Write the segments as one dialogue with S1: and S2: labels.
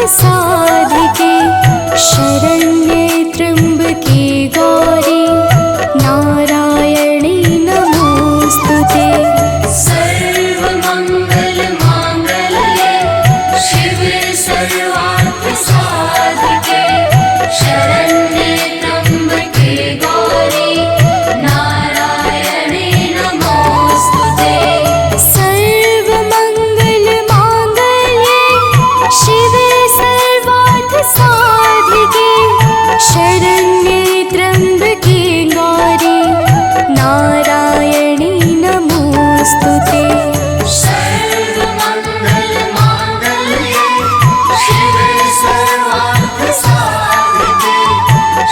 S1: साधिके शरण्ये त्र्यम्बके गौरी नारायणी नमोस्तुते।
S2: सर्वमङ्गलमाङ्गल्ये शिवे सर्वार्थसाधिके शरण्ये त्र्यम्बके गौरी नारायणी नमोस्तुते।
S1: सर्वमङ्गलमाङ्गल्ये शिवे सर्वार्थसाधिके शरण्ये त्र्यम्बके गौरी नारायणी नमोस्तुते।
S2: सर्वमङ्गलमाङ्गल्ये शिवे सर्वार्थसाधिके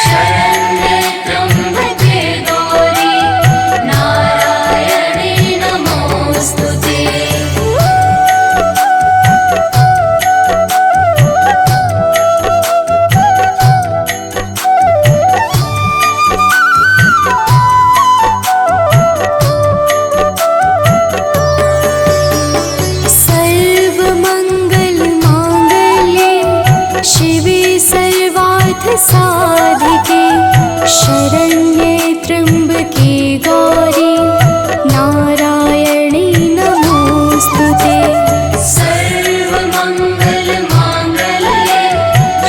S2: शरण्ये त्र्यम्बके गौरी नारायणी नमोस्तुते।
S1: सर्वमङ्गलमाङ्गल्ये शिवे सर्वार्थसाधिके शरण्ये त्र्यम्बके गौरी नारायणी नमोस्तुते।
S2: सर्वमङ्गलमाङ्गल्ये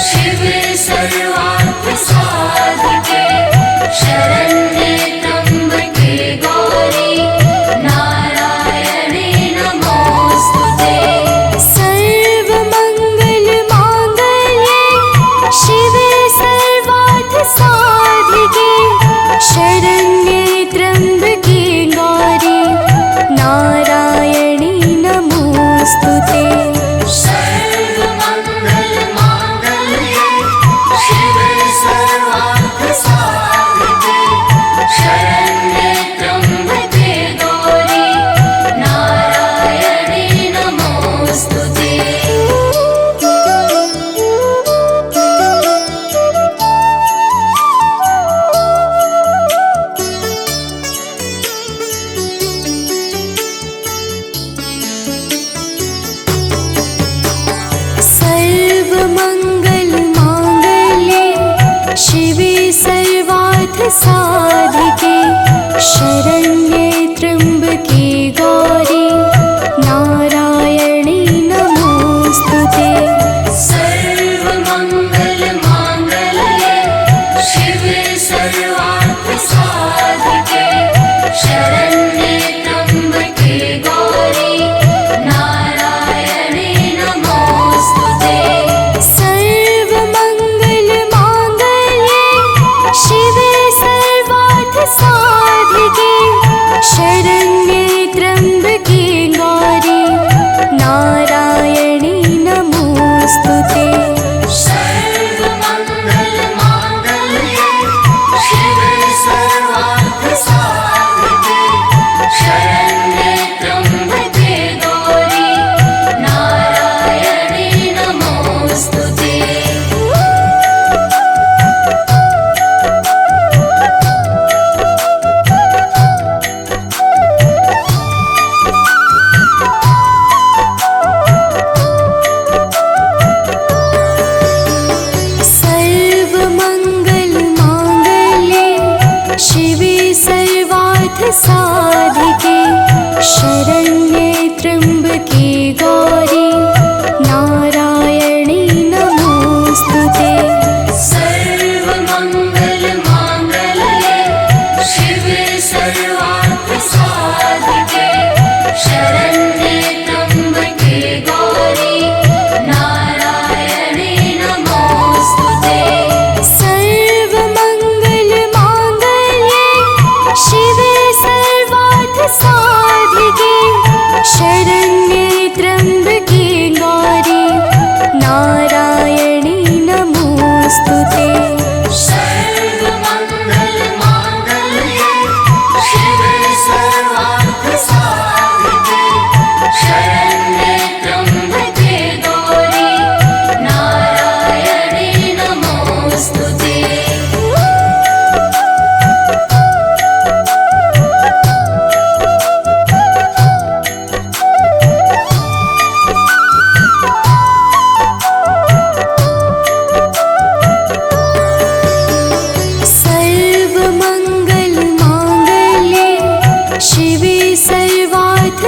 S2: शिवे सर्वार्थसाधिके शरण्ये त्र्यम्बके गौरी नारायणी नमोस्तुते।
S1: सर्वमङ्गलमाङ्गल्ये शिवे सर्वार्थसाधिके शरण्ये त्र्यम्बके गौरी नारायणी नमोस्तुते।
S2: सर्वमङ्गलमाङ्गल्ये शिवे सर्वार्थसाधिके शरण्ये त्र्यम्बके गौरी नारायणी नमोस्तुते।
S1: सर्वमङ्गलमाङ्गल्ये शिवे सर्वार्थसाधिके शरण्ये त्र्यम्बके गौरी नारायणी नमोस्तुते।
S2: सर्वमङ्गलमाङ्गल्ये शिवे सर्वार्थसाधिके शरण्ये त्र्यम्बके गौरी नारायणी नमोस्तुते।
S1: सर्वमङ्गलमाङ्गल्ये शिवे सर्वार्थसाधिके शरण्ये त्र्यम्बके गौरी नारायणी नमोस्तुते।
S2: सर्वमङ्गलमाङ्गल्ये शिवे सर्वार्थसाधिके शरण्ये त्र्यम्बके गौरी नारायणी नमोस्तुते।
S1: सर्वमङ्गलमाङ्गल्ये शिवे सर्वार्थसाधिके शरण्ये त्र्यम्बके गौरी नारायणी नमोस्तुते।
S2: सर्वमङ्गलमाङ्गल्ये शिवे सर्वार्थसाधिके शरण्ये त्र्यम्बके गौरी नारायणी नमोस्तुते।
S1: सर्वमङ्गलमाङ्गल्ये शिवे सर्वार्थसाधिके शरण्ये त्र्यम्बके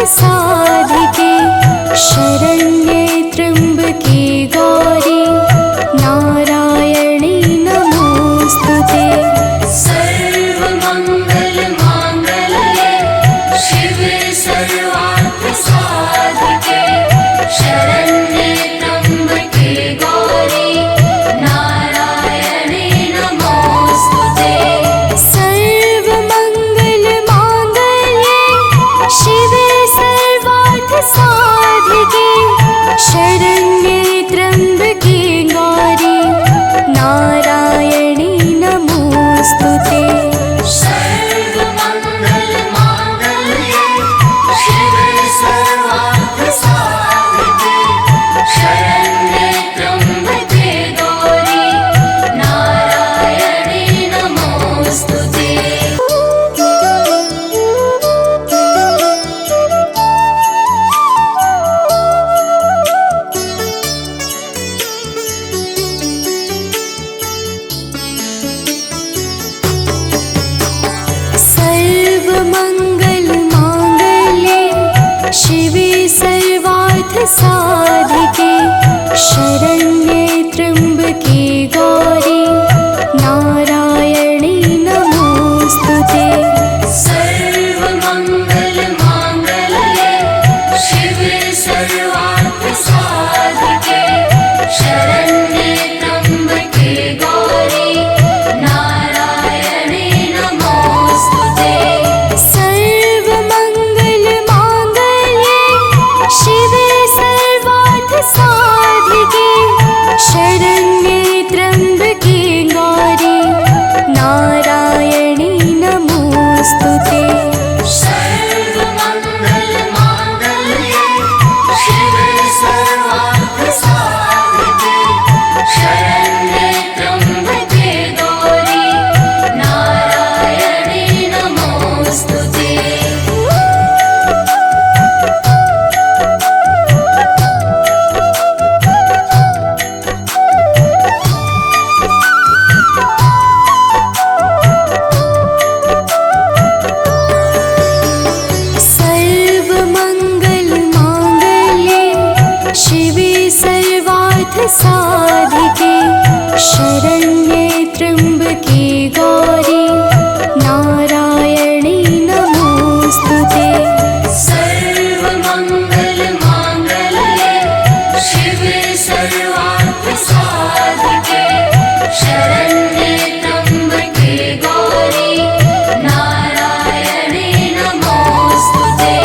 S1: साधिके शरण्ये त्र्यम्बके गौरी नारायणी नमोस्तुते।
S2: सर्वमङ्गलमाङ्गल्ये शिवे सर्वार्थसाधिके शरण्ये त्र्यम्बके गौरी नारायणे नमोस्तुते।
S1: सर्वमङ्गलमाङ्गल्ये शिवे सर्वार्थसाधिके शरण्ये त्र्यम्बके गौरी नारायणी नमोस्तुते।
S2: सर्वमङ्गलमाङ्गल्ये शिवे सर्वार्थसाधिके शरण्ये त्र्यम्बके गौरी नारायणे नमोस्तुते।
S1: सर्वमङ्गलमाङ्गल्ये शिवे सर्वार्थसाधिके शरण्ये त्र्यम्बके गौरी नारायणी नमोस्तुते।
S2: सर्वमङ्गलमाङ्गल्ये शिवे सर्वार्थसाधिके शरण्ये त्र्यम्बके गौरी नारायणे नमोस्तुते।
S1: सर्वमङ्गलमाङ्गल्ये शिवे सर्वार्थसाधिके शरण्ये त्र्यम्बके गौरी नारायणी नमोस्तुते।
S2: सर्वमङ्गलमाङ्गल्ये शिवे सर्वार्थसाधिके शरण्ये त्र्यम्बके गौरी नारायणे नमोस्तुते।
S1: सर्वमङ्गलमाङ्गल्ये शिवे सर्वार्थसाधिके शरण्ये त्र्यम्बके गौरी नारायणी नमोस्तुते।
S2: सर्वमङ्गलमाङ्गल्ये शिवे सर्वार्थसाधिके शरण्ये त्र्यम्बके गौरी नारायणे नमोस्तुते।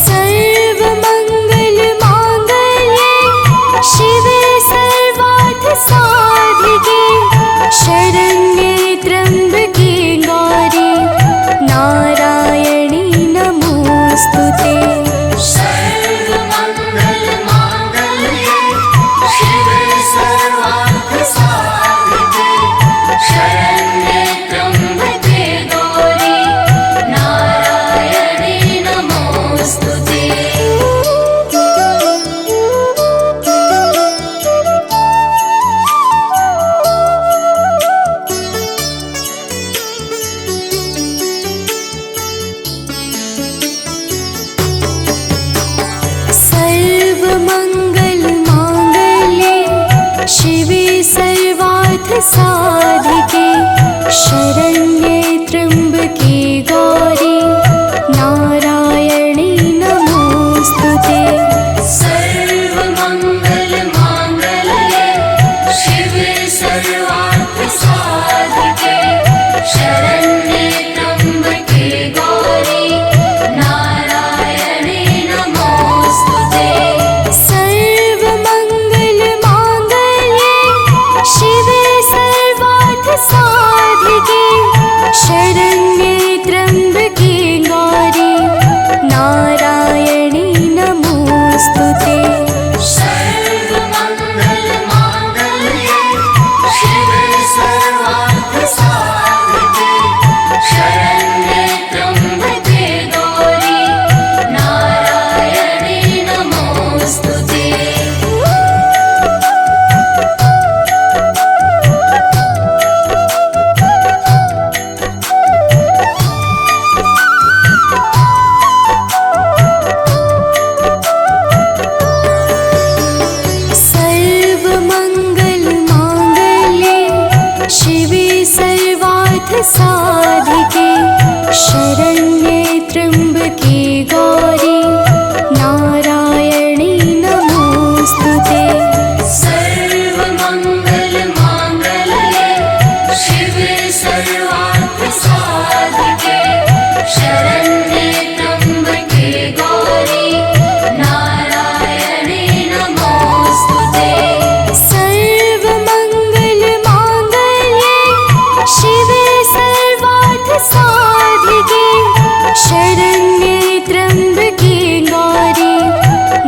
S1: सर्वमङ्गलमाङ्गल्ये शिवे सर्वार्थसाधिके शरण्ये त्र्यम्बके गौरी नारायणी नमोस्तुते।
S2: सर्वमङ्गलमाङ्गल्ये शिवे सर्वार्थसाधिके शरण्ये त्र्यम्बके गौरी नारायणे नमोस्तुते।
S1: सर्वमङ्गलमाङ्गल्ये शिवे सर्वार्थसाधिके शरण्ये त्र्यम्बके गौरी नारायणी नमोस्तुते।
S2: सर्वमङ्गलमाङ्गल्ये शिवे सर्वार्थसाधिके शरण्ये त्र्यम्बके गौरी नारायणे नमोस्तुते।
S1: सर्वमङ्गलमाङ्गल्ये शिवे सर्वार्थसाधिके त्र्यम्बके गौरी नारायणी नमोऽस्तुते।
S2: सर्वमङ्गलमाङ्गल्ये शिवे सर्वार्थसाधिके शरण्ये त्र्यम्बके गौरी नारायणे नमोऽस्तुते।
S1: सर्वमङ्गलमाङ्गल्ये शिवे सर्वार्थसाधिके शरण्ये त्र्यम्बके गौरी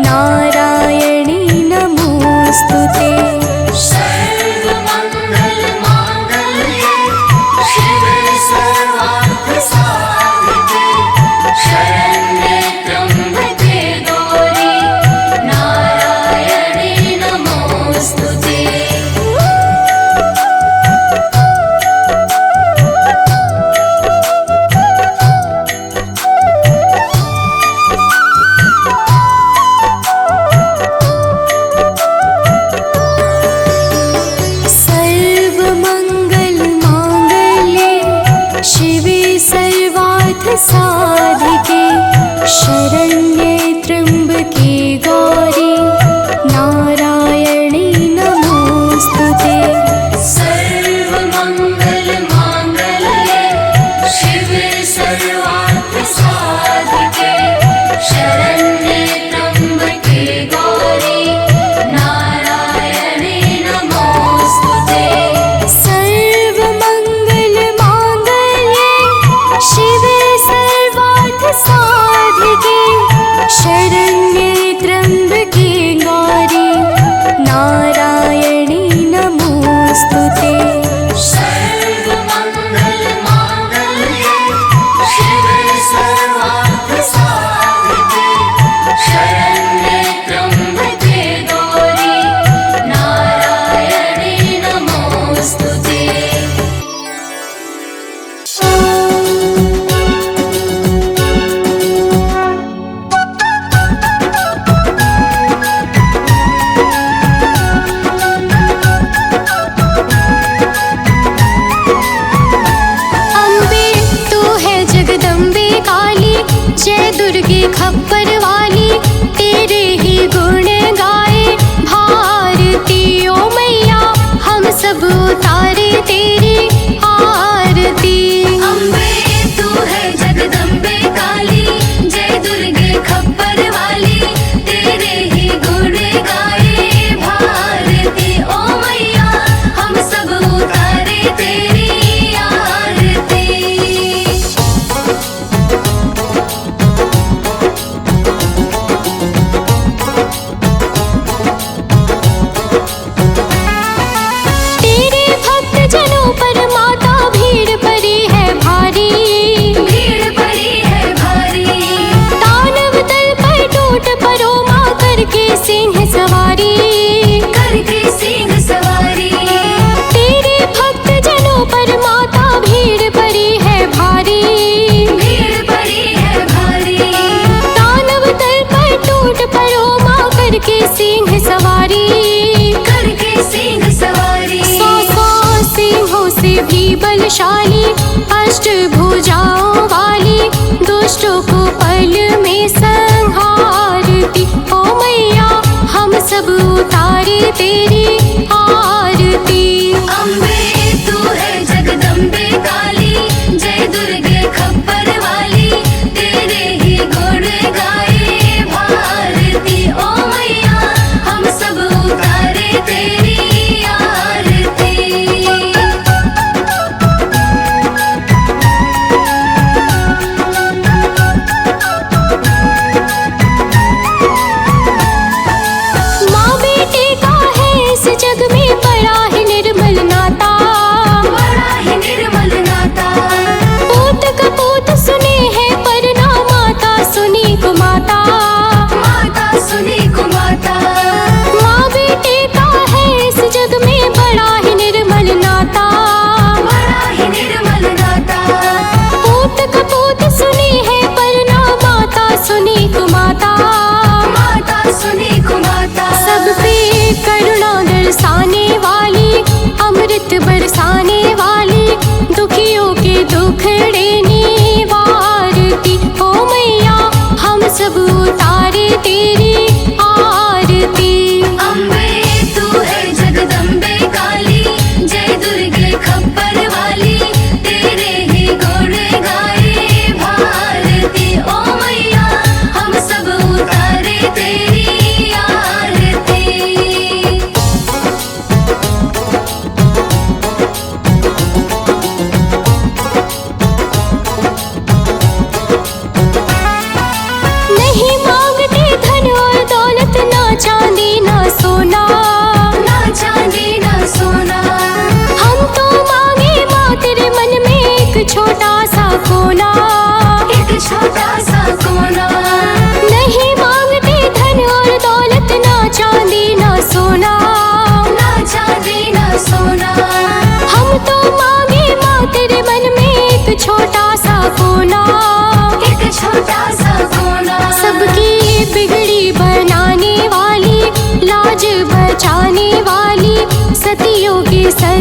S1: नारायणी नमोऽस्तुते।
S2: सर्वमङ्गलमाङ्गल्ये शिवे सर्वार्थसाधिके शरण्ये त्र्यम्बके गौरी नारायणे नमोऽस्तुते।
S1: सर्वमङ्गलमाङ्गल्ये शिवे सर्वार्थसाधिके शरण्ये त्र्यम्बके गौरी नारायणी नमोऽस्तुते।
S2: सर्वमङ्गलमाङ्गल्ये शिवे सर्वार्थसाधिके शरण्ये त्र्यम्बके गौरी नारायणे नमोऽस्तुते।
S1: सर्वमङ्गलमाङ्गल्ये शिवे सर्वार्थसाधिके शरण्ये त्र्यम्बके गौरी नारायणी नमोऽस्तुते।
S2: सर्वमङ्गलमाङ्गल्ये शिवे सर्वार्थसाधिके शरण्ये त्र्यम्बके गौरी नारायणे नमोऽस्तुते।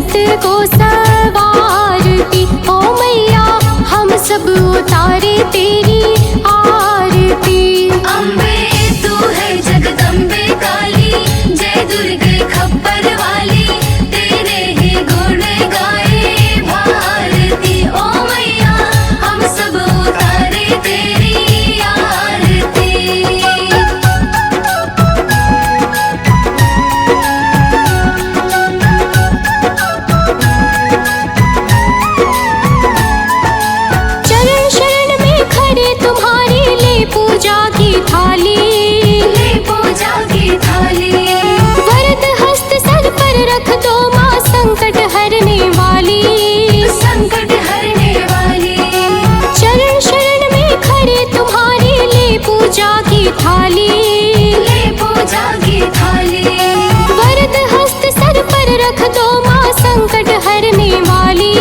S1: संकट को सवारती। ओ मैया हम सब उतारे तेरी आरती।
S2: अम्बे तू है जगदम्बे काली, जय दुर्गे खप्पर वाली, तेरे ही गुण गाए भारती। ओ मैया हम सब उतारे तेरी आरती।
S1: चरण शरण में खड़े तुम्हारी ले पूजा की थाली।
S2: ले पूजा की थाली,
S1: वरद हस्त सर पर रख दो माँ संकट हरने वाली।
S2: संकट हरने वाली।
S1: चरण शरण में खड़े तुम्हारी ले पूजा की थाली।
S2: ले पूजा की थाली,
S1: वरद हस्त सर पर रख दो माँ संकट हरने वाली।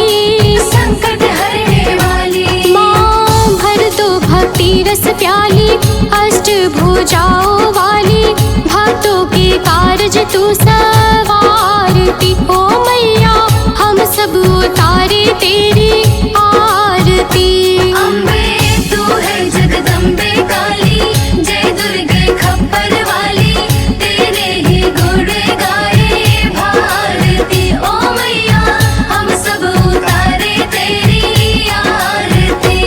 S2: संकट हरने वाली।
S1: माँ भर दो भक्ति रस प्याली, अष्ट भुजाओं वाली, भक्तों के कारज तू सवारती। ओ मैया हम सब उतारे तेरी आरती।
S2: अम्बे तू है जगदम्बे काली, जय दुर्गे खप्पर वाली, तेरे ही गुण गाए भारती। ओ मैया हम सब उतारे तेरी आरती।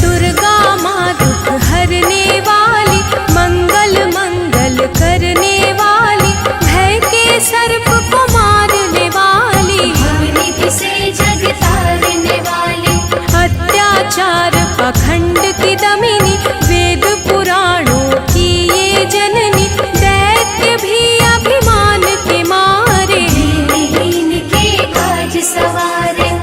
S1: दुर्गा माँ दुख हरने वाली, मंगल मंगल करने वाली, भय के सर्प को मारने वाली,
S2: भवनिधि से जग तारने वाली,
S1: अत्याचार पाखंड की दमिनी, वेद पुराणों की ये जननी, दैत्य भी अभिमान के मारे,
S2: दीनहीन के काज सवारे।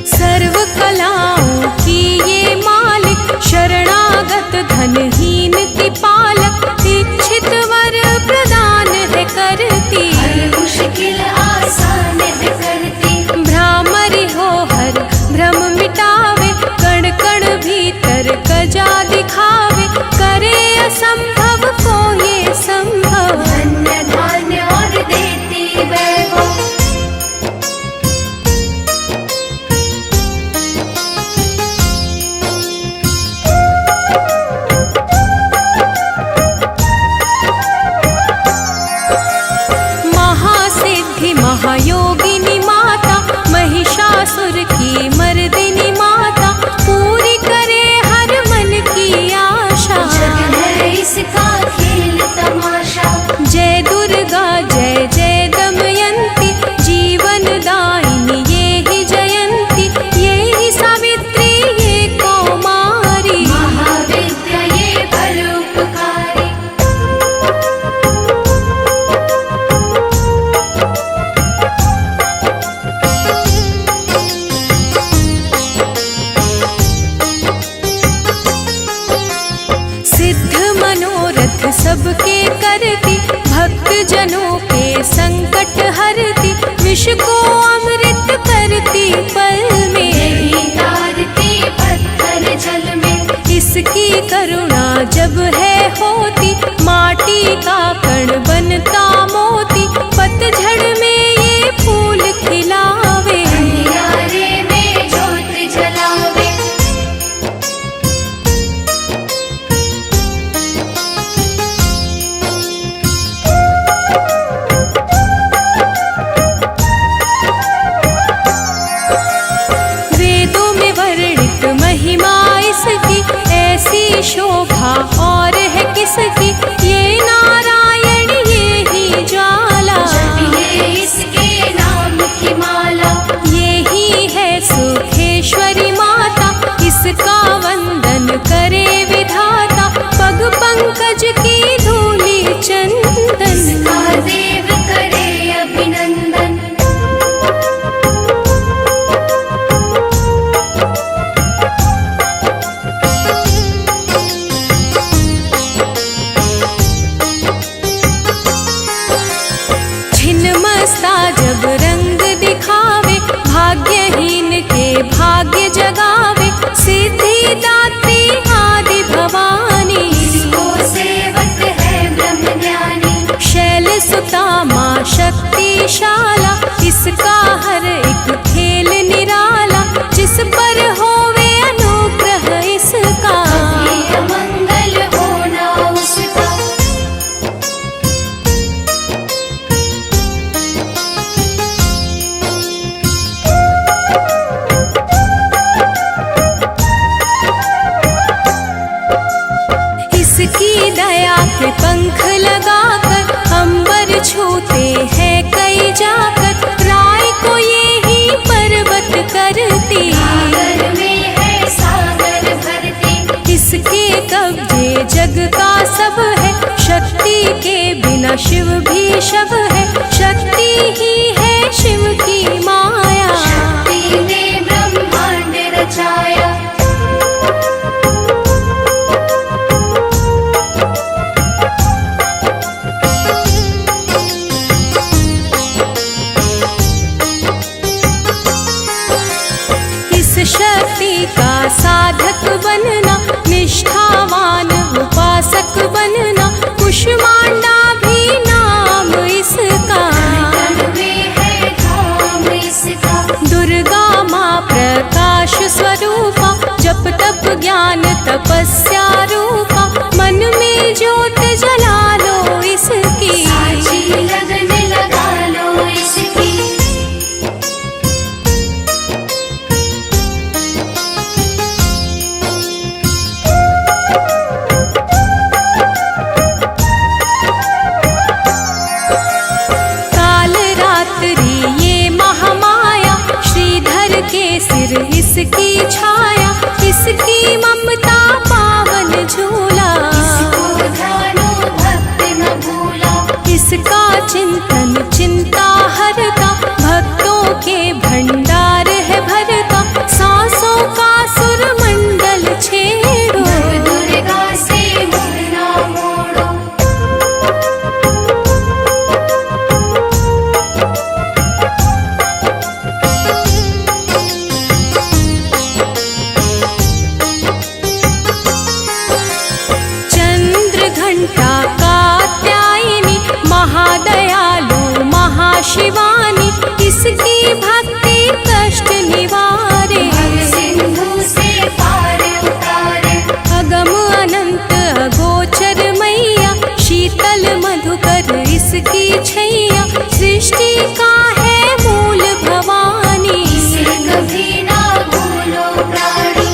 S1: सर्व कलाओं की ये मालिक, शरणागत धनहीन की पालक, इच्छित वर प्रदान है करती,
S2: हर मुश्किल आसान है करती,
S1: भ्रामरी हो हर भ्रम मिटावे, कण कण भीतर कजा दिखावे, करे असंभव को ये संभव,
S2: धन्य धान्य और देती वैभव।
S1: महासिद्धि महायोगिनी माता, महिषासुर की मर्दिनी माता, पूरी करे हर मन की आशा।
S2: जग है इसका खेल तमाशा,
S1: जय दुर्गा जय जय दमयंती, जीवन दायिनी ये ही जयंती, ये ही सावित्री ये कौमारी,
S2: महाविद्या ये परोपकारी।
S1: सिद्ध मनोरथ सबके करती, भक्त जनों के संकट हरती, विष को अमृत करती पल में,
S2: यही तारती पत्थर जल में।
S1: इसकी करुणा जब है होती, माटी का कण बनता मोती, पतझड़ में ये फूल खिलावे,
S2: अंधियारे में ज्योत जलावे।
S1: वेदों में वर्णित महिमा इसकी, ऐसी शोभा और है किसकी, ये नारायण ये ही ज्वाला,
S2: जपिए इसके नाम की माला।
S1: ये ही है सुखेश्वरी माता, इसका वंदन करे विधाता, पग पंकज की धूली चंदन,
S2: इसका देव करे अभिनंदन।
S1: इसकी दया के पंख लगाकर अंबर छूते हैं कई जाकर, राय को ये ही पर्वत करती,
S2: सागर में है सागर भरती।
S1: इसके कब्जे जग का सब है, शक्ति के बिना शिव भी शव है, शक्ति ही है शिव की माया,
S2: शक्ति ने ब्रह्मांड रचाया।
S1: शक्ति का साधक बनना, निष्ठावान उपासक बनना, कुष्मांडा भी नाम इसका,
S2: में है धाम इसका।
S1: दुर्गा माँ प्रकाश स्वरूपा, जप तप ज्ञान तपस्या रूपा, मन में ज्योत जला लो इसकी,
S2: साची लगन लगा लो इसकी।
S1: सिर इसकी छाया, इसकी ममता पावन झूला,
S2: इसको ध्यानो भक्त न भूला,
S1: इसका चिंतन चिंता हरता, भक्तों के भंडार है भरता, सांसों का सुर मंडल छेड़ो,
S2: दुर्गा से मुड़ ना मोड़ो। कात्यायनी महादयालु महाशिवानी, इसकी भक्ति कष्ट निवारे, सिंधु से पार उतारे।
S1: अगम अनंत अगोचर मैया, शीतल मधुकर इसकी छैया, सृष्टि का है मूल भवानी,
S2: इसे कभी ना भूलो प्राणी।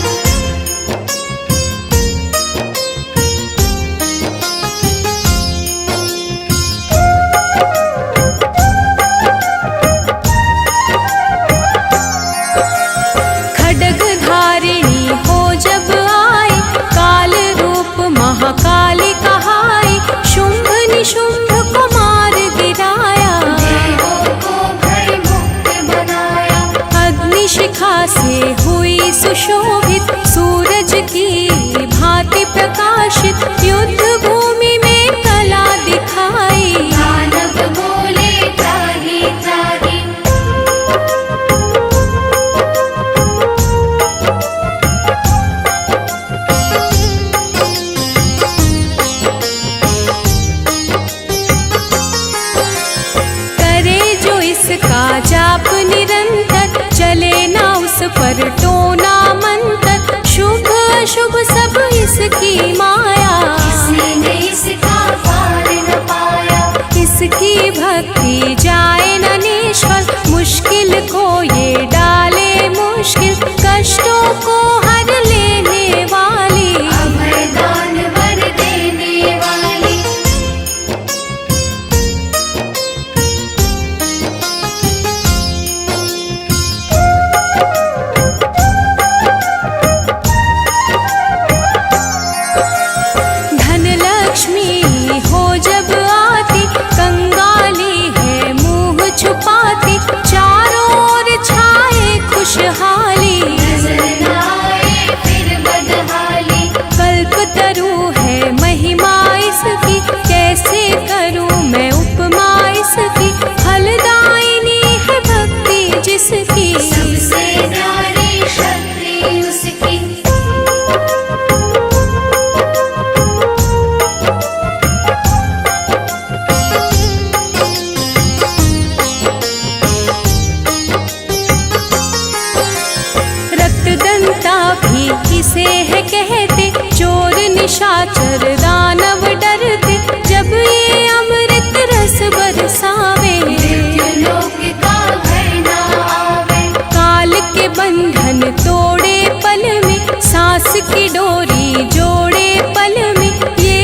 S1: महाकाली कहाई, शुंभ निशुंभ को मार गिराया,
S2: देवों को भय मुक्त बनाया,
S1: अग्नि शिखा से हुई सुशोभित, सूरज की भांति प्रकाशित, युद्ध भूमि में कला दिखाई,
S2: दानव बोले त्राहि त्राहि।
S1: इसका जाप निरंतर, चले ना उस पर टोना मंत्र, शुभ अशुभ सब इसकी माया,
S2: किसी ने इसका पार न पाया,
S1: इसकी भक्ति जाए न निष्फल, मुश्किल को ये डाले मुश्किल, कष्टों को हर लेने वाली,
S2: अभय दान वर देने वाली। खुशहाली नजर न आए फिर बदहाली,
S1: कल्पतरु है महिमा इसकी, कैसे करूं मैं उपमा इसकी, फलदायिनी है भक्ति जिसकी,
S2: सबसे न्यारी शक्ति उसकी।
S1: इसे है कहते, चोर निशाचर दानव डरते, जब ये अमृत रस बरसावे,
S2: मृत्युलोक का भय न आवे,
S1: काल के बंधन तोड़े पल में, सांस की डोरी जोड़े पल में, ये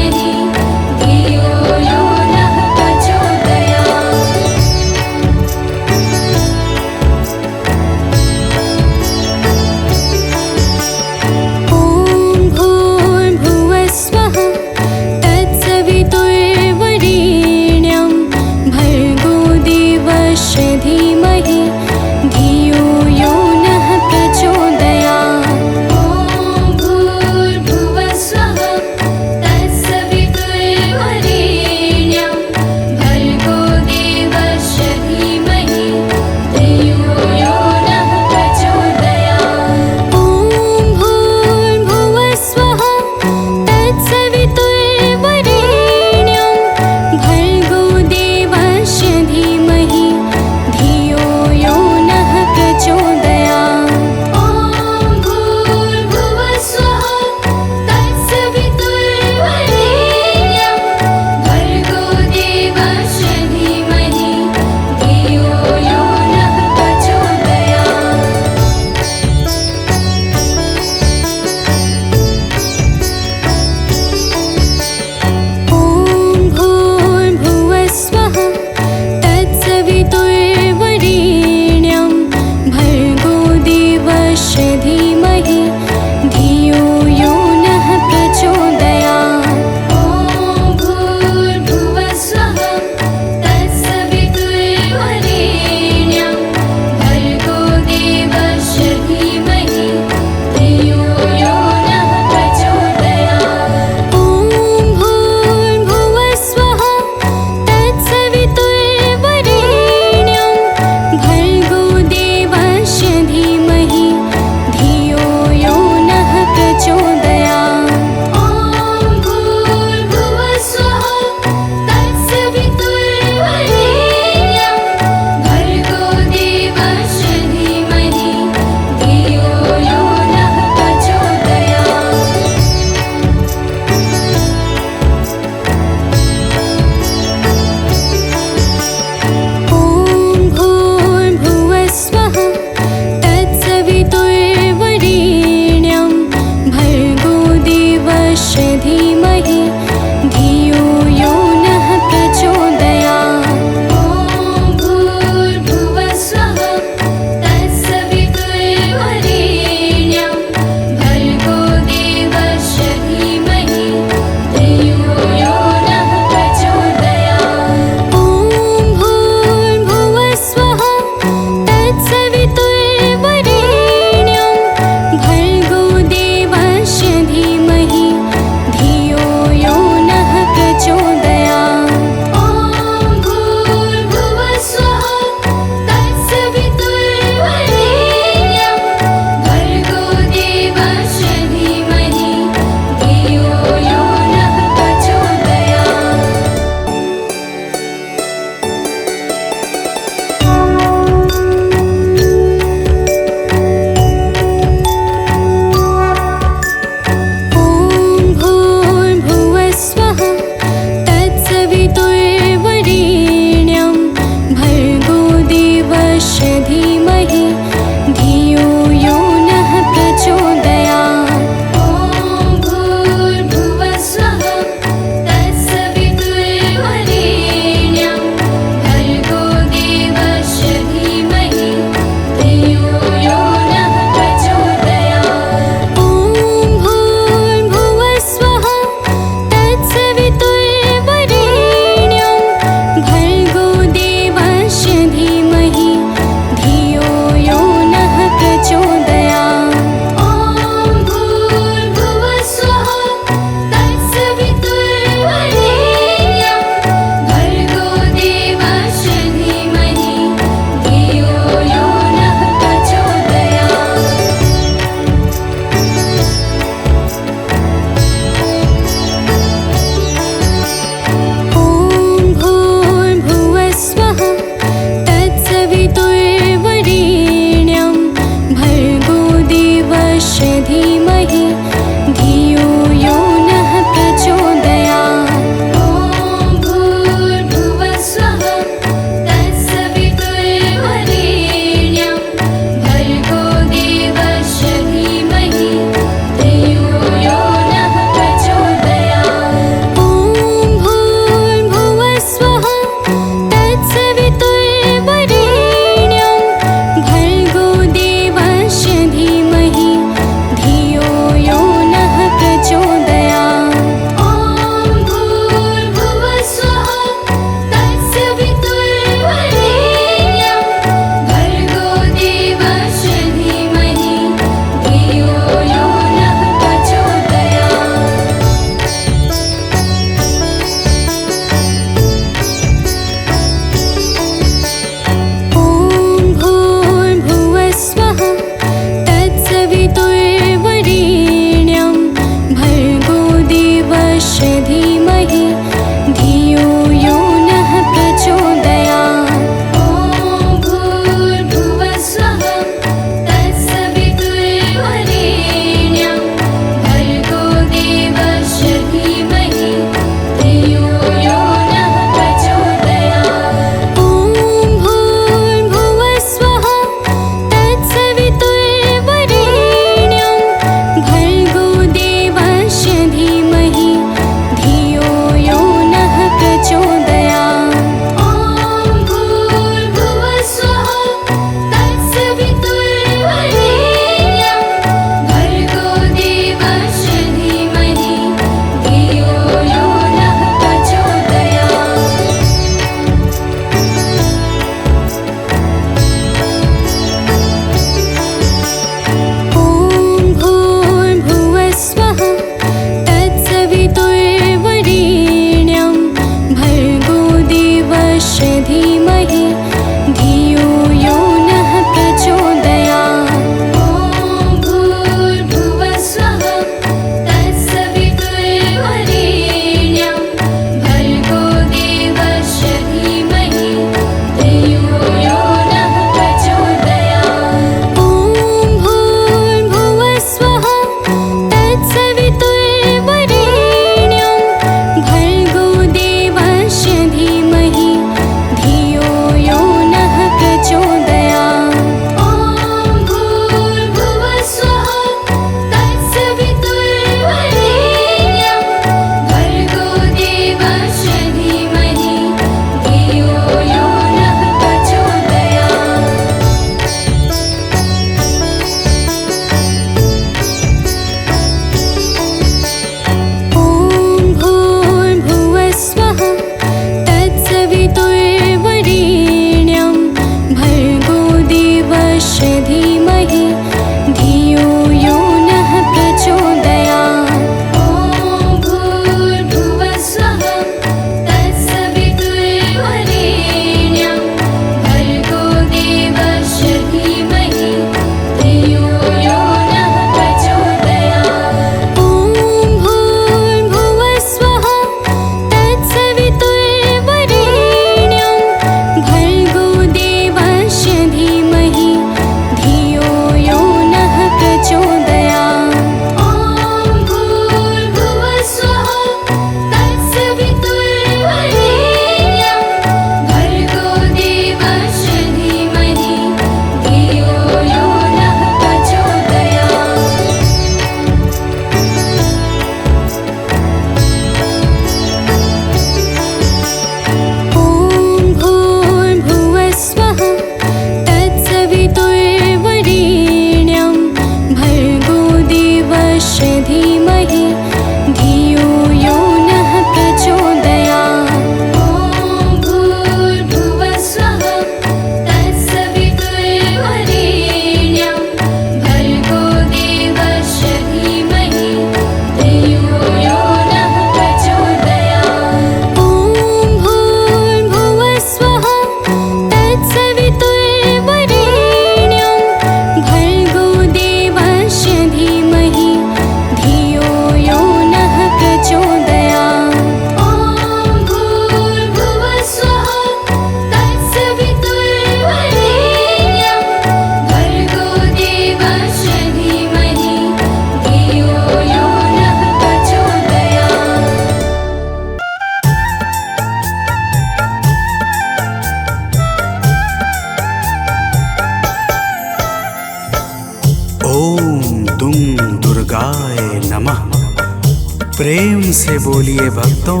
S3: से बोलिए भक्तों,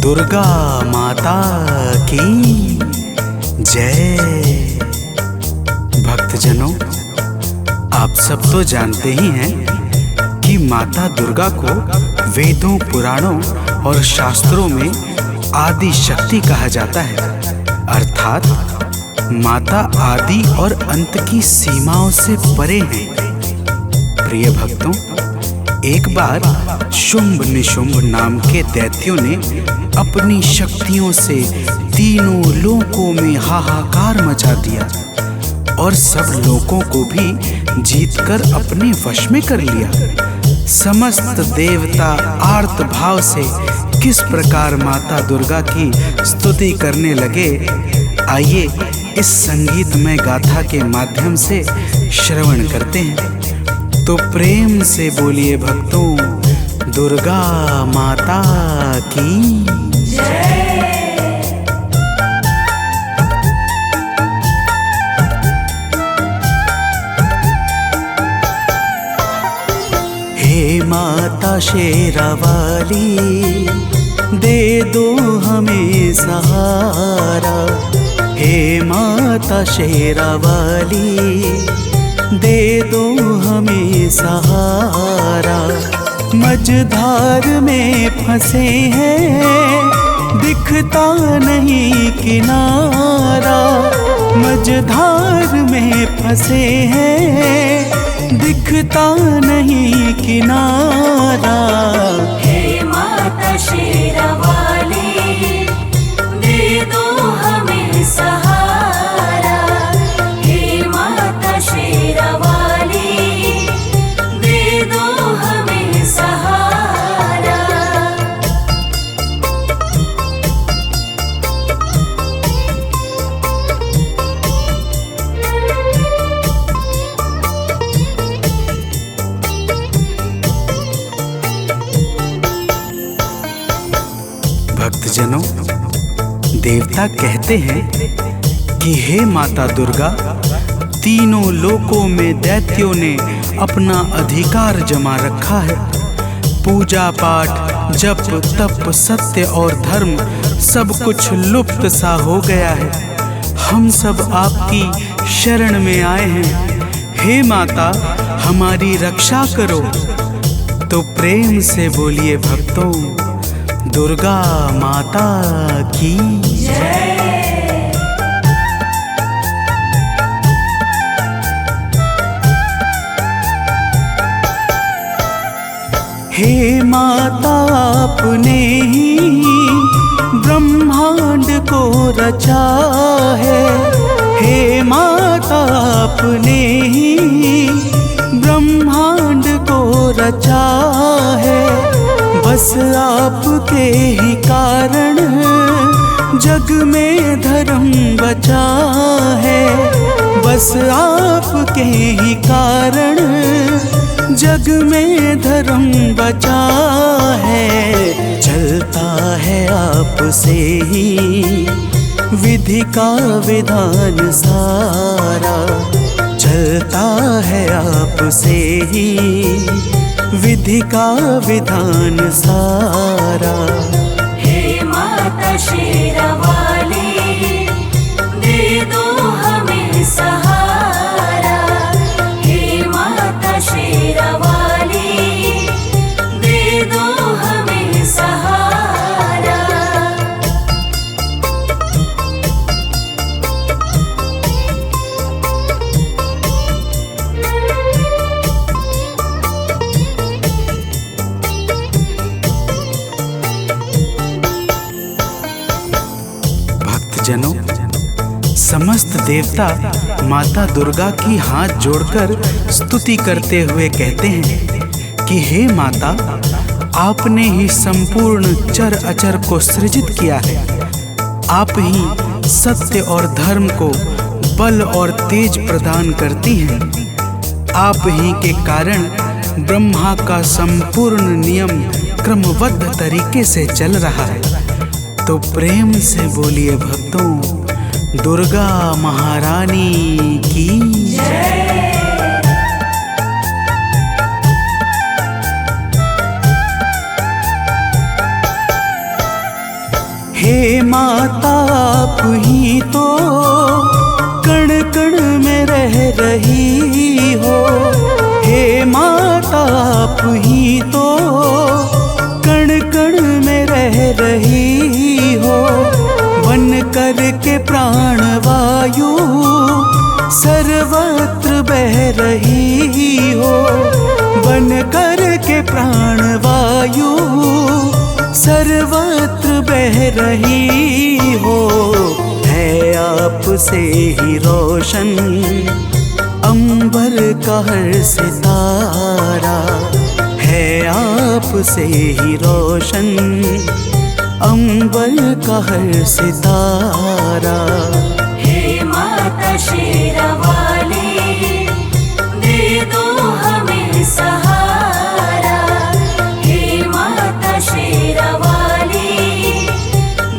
S3: दुर्गा माता की जय। भक्तजनों, आप सब तो जानते ही हैं कि माता दुर्गा को वेदों, पुराणों और शास्त्रों में आदि शक्ति कहा जाता है, अर्थात माता आदि और अंत की सीमाओं से परे हैं। प्रिय भक्तों, एक बार शुंभ निशुंभ नाम के दैत्यों ने अपनी शक्तियों से तीनों लोकों में हाहाकार मचा दिया और सब लोगों को भी जीतकर अपने वश में कर लिया। समस्त देवता आर्त भाव से किस प्रकार माता दुर्गा की स्तुति करने लगे, आइए इस संगीतमय गाथा के माध्यम से श्रवण करते हैं। तो प्रेम से बोलिए भक्तों, दुर्गा माता की जय। हे माता शेरावाली, दे दो हमें सहारा। हे माता शेरावाली, दे दो हमें सहारा। मझधार में फंसे हैं, दिखता नहीं किनारा। मझधार में फंसे हैं, दिखता नहीं किनारा।
S2: हे माता शेरावाली, दे दो हमें सहारा। हे माता शेरावाली, दे दो हमें सहारा।
S3: भक्तजनों, देवता कहते हैं कि हे माता दुर्गा, तीनों लोकों में दैत्यों ने अपना अधिकार जमा रखा है। पूजा पाठ, जप तप, सत्य और धर्म सब कुछ लुप्त सा हो गया है। हम सब आपकी शरण में आए हैं। हे माता, हमारी रक्षा करो। तो प्रेम से बोलिए भक्तों, दुर्गा माता की जय। हे माता, आपने ही ब्रह्मांड को रचा है। हे माता, आपने ही ब्रह्मांड को रचा है। बस आपके ही कारण जग में धर्म बचा है। बस आपके ही कारण जग में धर्म बचा है। चलता है आपसे ही विधि का विधान सारा। चलता है आपसे ही विधि का विधान सारा।
S2: हे माता शेरावाली, दे दो हमें सहारा। हे माता शेरावाली, दे दो हमें सहारा।
S3: भक्तजनों, समस्त देवता माता दुर्गा की हाथ जोड़कर स्तुति करते हुए कहते हैं कि हे माता, आपने ही संपूर्ण चर अचर को सृजित किया है। आप ही सत्य और धर्म को बल और तेज प्रदान करती हैं। आप ही के कारण ब्रह्मा का संपूर्ण नियम क्रमबद्ध तरीके से चल रहा है। तो प्रेम से बोलिए भक्तों, दुर्गा महारानी की जय। हे माता आप ही तो कण कण में रह रही हो। हे माता आप ही तो कण कण में रह रही हो। बन कर के प्राण वायु सर्वत्र बह रही हो। बन कर के प्राण वायु सर्वत्र बह रही हो। है आपसे ही रोशन अंबर का हर सितारा। है आपसे ही रोशन अंबर का हर सितारा।
S2: हे माता शेरावाली, दे दो हमें सहारा। हे माता शेरावाली,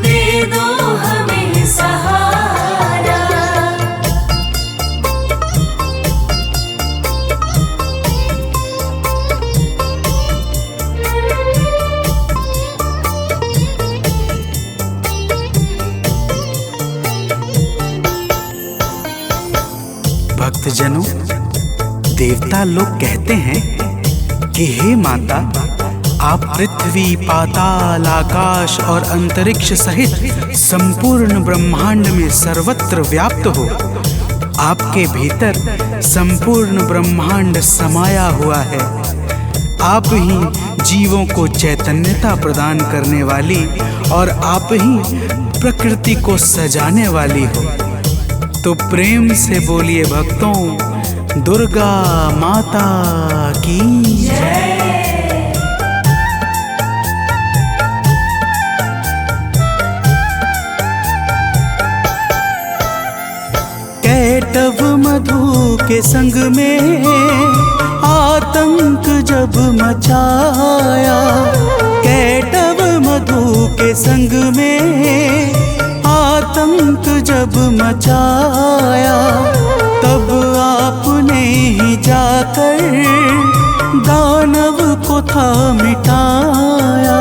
S2: दे दो हमें सहारा।
S3: भक्तजनों, देवता लोग कहते हैं कि हे माता, आप पृथ्वी, पाताल, आकाश और अंतरिक्ष सहित संपूर्ण ब्रह्मांड में सर्वत्र व्याप्त हो। आपके भीतर संपूर्ण ब्रह्मांड समाया हुआ है। आप ही जीवों को चैतन्यता प्रदान करने वाली और आप ही प्रकृति को सजाने वाली हो। तो प्रेम से बोलिए भक्तों, दुर्गा माता की जय। कैटव मधु के संग में आतंक जब मचाया। कैटव मधु के संग में आतंक जब मचाया। तब आपने ही जाकर दानव को था मिटाया।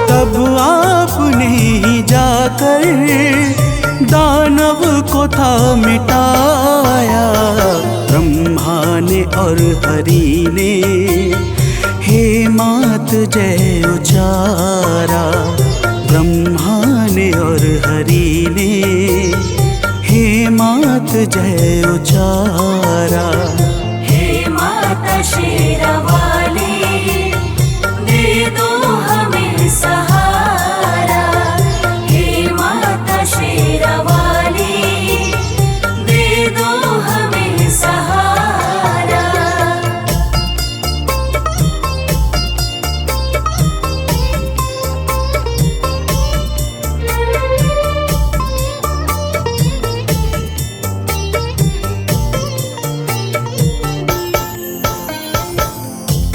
S3: तब आपने ही जाकर दानव को था मिटाया। ब्रह्मा ने और हरि ने हे मात जय उचारा। ब्रह्मा ने और हरि ने हे मात जय उचारा।
S2: हे माता शेरावाली, दे दो हमें सहारा। हे माता शेरावाली, दे दो हमें सहारा।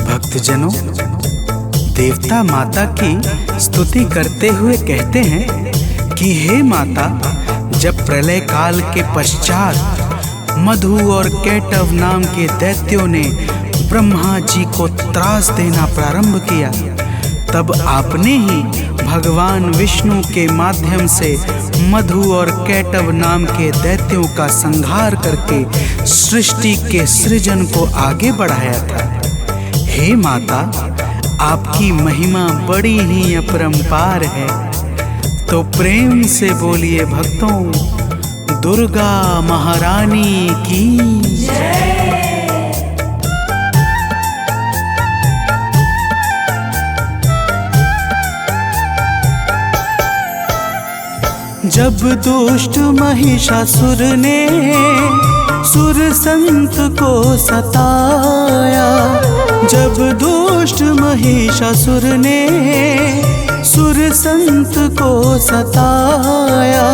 S3: भक्तजनों, देवता माता की स्तुति करते हुए कहते हैं कि हे माता, जब प्रलय काल के पश्चात मधु और कैटव नाम के दैत्यों ने ब्रह्मा जी को त्रास देना प्रारंभ किया, तब आपने ही भगवान विष्णु के माध्यम से मधु और कैटव नाम के दैत्यों का संहार करके सृष्टि के सृजन को आगे बढ़ाया था। हे माता, आपकी महिमा बड़ी ही अपरंपार है। तो प्रेम से बोलिए भक्तों, दुर्गा महारानी की जय। जब दुष्ट महिषासुर ने सुर संत को सताया। जब दुष्ट महिषासुर ने सुर संत को सताया।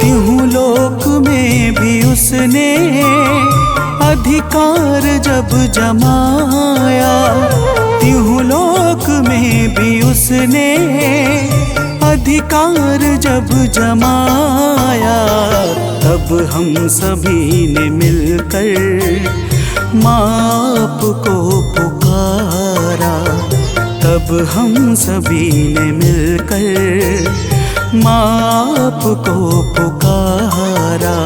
S3: त्यों लोक में भी उसने अधिकार जब जमाया। त्यों लोक में भी उसने अधिकार जब जमाया। तब हम सभी ने मिलकर माँ को पुकारा। तब हम सभी ने मिलकर माँ आपको पुकारा।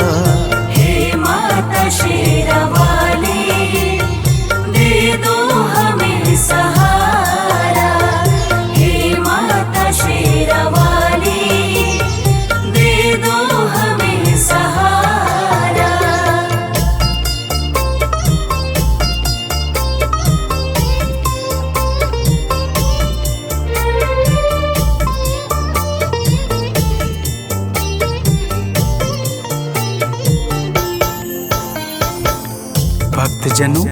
S2: हे माता शेरावाली, दे दो हमें सहारा। हे माता शेरावाली, दे दो हमें सहारा।
S3: भक्तजनों,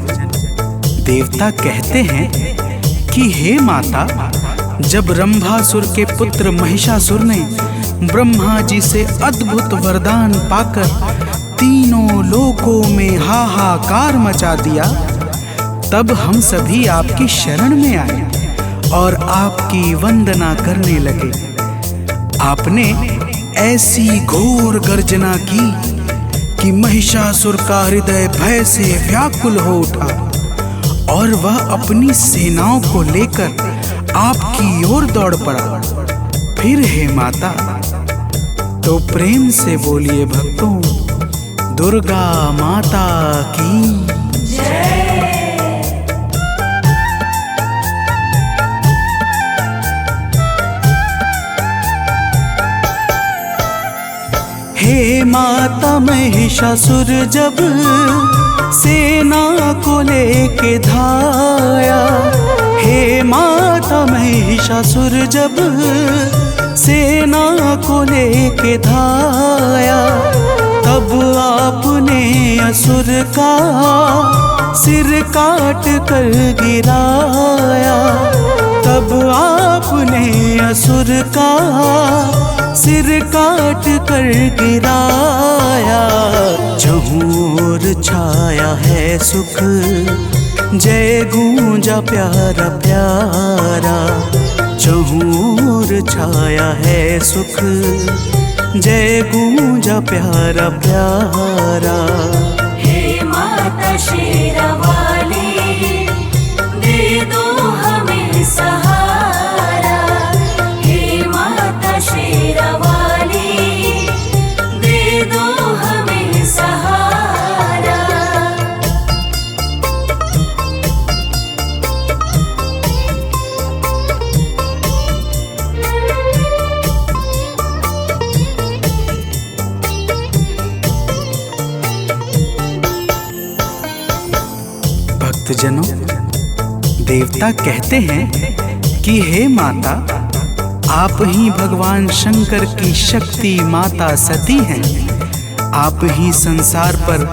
S3: देवता कहते हैं कि हे माता, जब रंभासुर के पुत्र महिषासुर ने ब्रह्मा जी से अद्भुत वरदान पाकर तीनों लोकों में हाहाकार मचा दिया, तब हम सभी आपकी शरण में आए और आपकी वंदना करने लगे। आपने ऐसी घोर गर्जना की कि महिषासुर का हृदय भय से व्याकुल हो उठा और वह अपनी सेनाओं को लेकर आपकी ओर दौड़ पड़ा। फिर हे माता, तो प्रेम से बोलिए भक्तों, दुर्गा माता की
S2: जय।
S3: हे माता, महिषासुर जब सेना को लेके धाया। हे माता, महिषासुर जब सेना को लेके धाया, तब आपने असुर का सिर काट कर गिराया। तब आपने असुर का सिर काट कर गिराया। चहुर छाया है सुख, जय गूंजा प्यारा प्यारा। चहुर छाया है सुख, जय गूंजा प्यारा प्यारा।
S2: हे माता शेरावाली, दे दो हमें सहारा। हे माता शेरावाली, दे दो हमें सहारा।
S3: भक्तजनों, देवता कहते हैं कि हे माता, आप ही भगवान शंकर की शक्ति माता सती हैं। आप ही संसार पर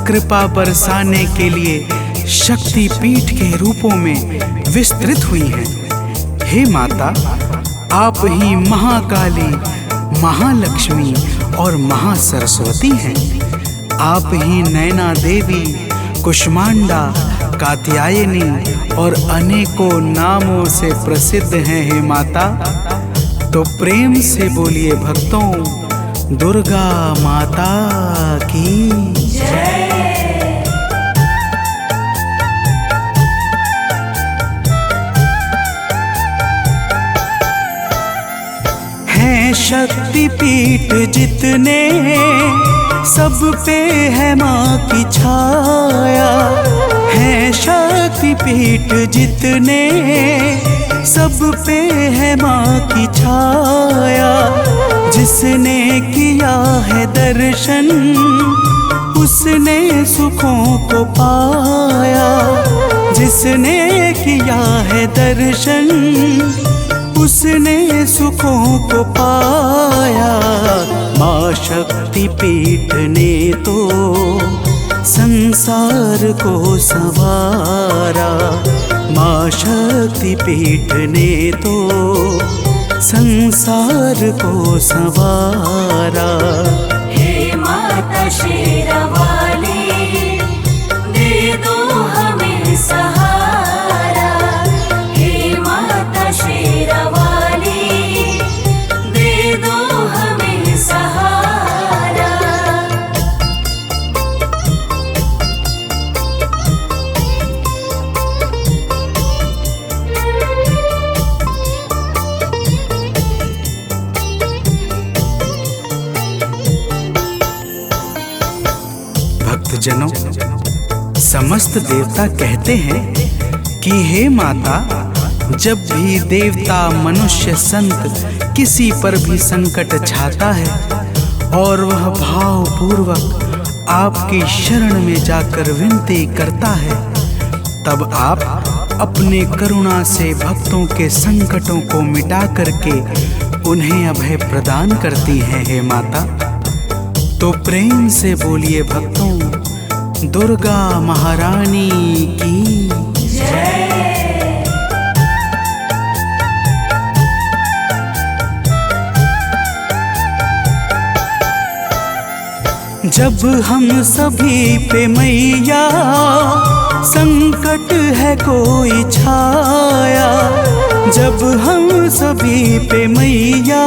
S3: कृपा बरसाने के लिए शक्ति पीठ के रूपों में विस्तृत हुई हैं। हे माता, आप ही महाकाली, महालक्ष्मी और महासरस्वती हैं। आप ही नैना देवी, कुष्मांडा, कात्यायनी और अनेकों नामों से प्रसिद्ध हैं। हे माता, तो प्रेम से बोलिए भक्तों, दुर्गा माता की
S2: जय।
S3: हैं शक्ति पीठ जितने, सब पे है माँ की छाया। हैं शक्ति पीठ जितने, सब पे है माँ की छाया। जिसने किया है दर्शन, उसने सुखों को पाया। जिसने किया है दर्शन, उसने सुखों को पाया। माँ शक्ति पीठ ने तो संसार को संवारा। माँ शक्ति पीठ ने तो संसार को संवारा।
S2: हे माता शेरावाली, दे दो हमें सहारा। हे माता शेरावाली, दे दो हमें सहारा।
S3: भक्तजनों, समस्त देवता कहते हैं कि हे माता, जब भी देवता, मनुष्य, संत किसी पर भी संकट छाता है और वह भावपूर्वक आपकी शरण में जाकर विनती करता है, तब आप अपने करुणा से भक्तों के संकटों को मिटा करके उन्हें अभय प्रदान करती हैं हे माता। तो प्रेम से बोलिए भक्तों, दुर्गा महारानी की जय। जब हम सभी पे मैया संकट है कोई छाया, जब हम सभी पे मैया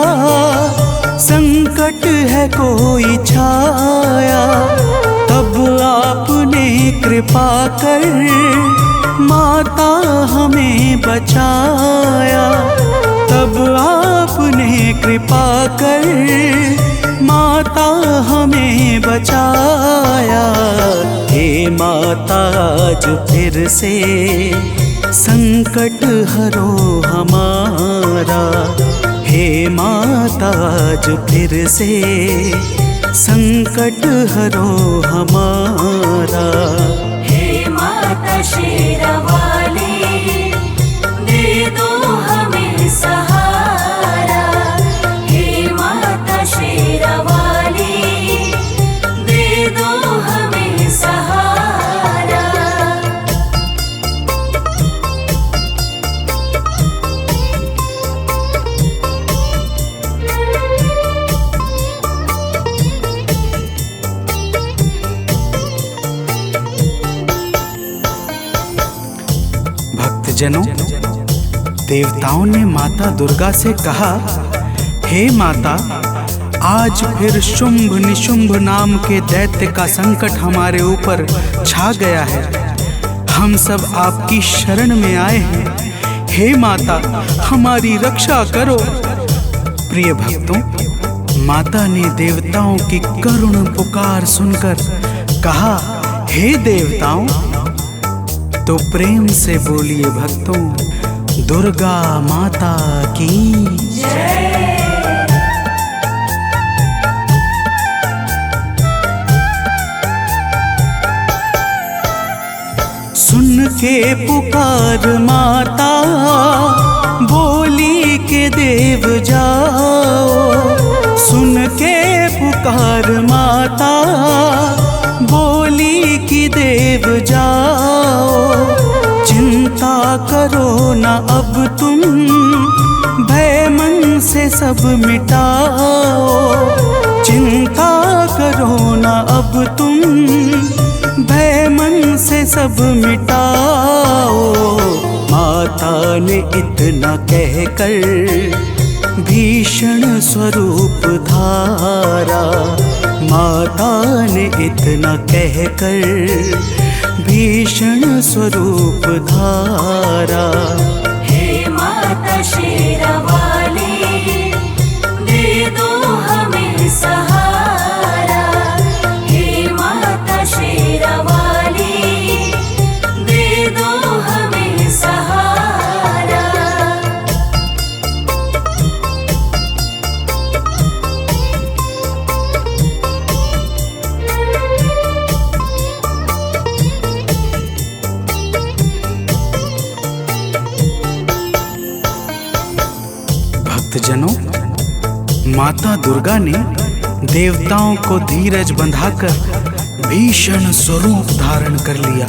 S3: संकट है कोई छाया, तब आपने कृपा कर माता हमें बचाया, तब आपने कृपा कर माता हमें बचाया। हे माता, आज फिर से संकट हरो हमारा, हे माता, आज फिर से संकट हरो हमारा।
S2: हे माता शेरावाली, दे दो हमें सहारा। हे माता शेरावाली, दे दो हमें सहारा।
S3: भक्तजनों, देवताओं ने माता दुर्गा से कहा, हे माता, आज फिर शुंभ निशुंभ नाम के दैत्य का संकट हमारे ऊपर छा गया है। हम सब आपकी शरण में आए हैं। हे माता, हमारी रक्षा करो। प्रिय भक्तों, माता ने देवताओं की करुण पुकार सुनकर कहा, हे देवताओं, तो प्रेम से बोलिए भक्तों, दुर्गा माता की जय। सुन के पुकार माता, बोली के देव जाओ। सुन के पुकार माता, बोली की देव जाओ। चिंता करो न अब तुम, भय मन से सब मिटाओ। चिंता करो न अब तुम, भय मन से सब मिटाओ। माता ने इतना कहकर भीषण स्वरूप धारा, माता ने इतना कहकर भीषण स्वरूप धारा।
S2: हे माता शेरावाली, दे दो हमें सहारा। हे माता शेरावाली, दे दो हमें सहारा।
S3: भक्तजनों, माता दुर्गा ने देवताओं को धीरज बंधाकर भीषण स्वरूप धारण कर लिया,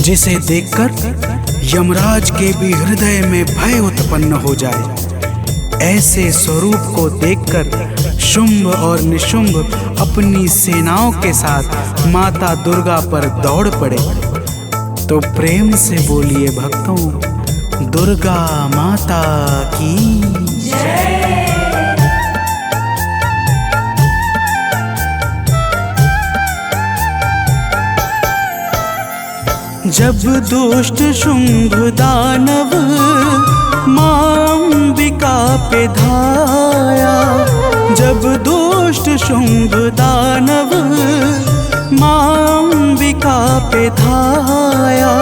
S3: जिसे देखकर यमराज के भी हृदय में भय उत्पन्न हो जाए। ऐसे स्वरूप को देखकर शुंभ और निशुंभ अपनी सेनाओं के साथ माता दुर्गा पर दौड़ पड़े। तो प्रेम से बोलिए भक्तों, दुर्गा माता की जय। जब दुष्ट शुंभ दानव मां अंबिका पे धाया, जब दुष्ट शुंभ दानव माँ अंबिका पे धाया,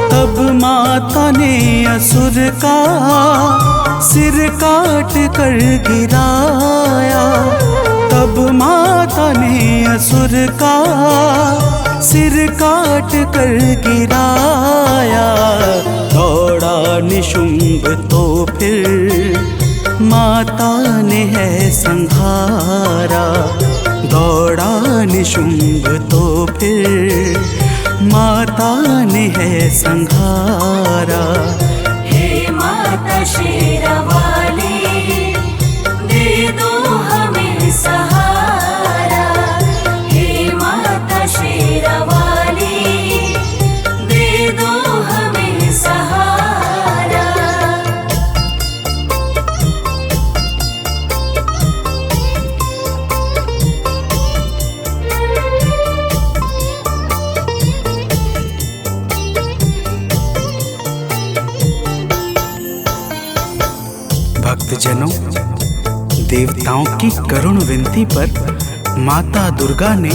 S3: तब माता ने असुर का सिर काट कर गिराया। तब माता ने असुर का सिर काट कर गिराया। दौड़ा निशुंभ तो फिर माता ने है संहारा। दौड़ा निशुंभ तो फिर माता ने है संहारा।
S2: हे माता शेरावाली, दे दो हमें सहारा। हे माता शेरावाली, दे दो हमें सहारा।
S3: भक्तजनों, देवताओं की करुण विनती पर माता दुर्गा ने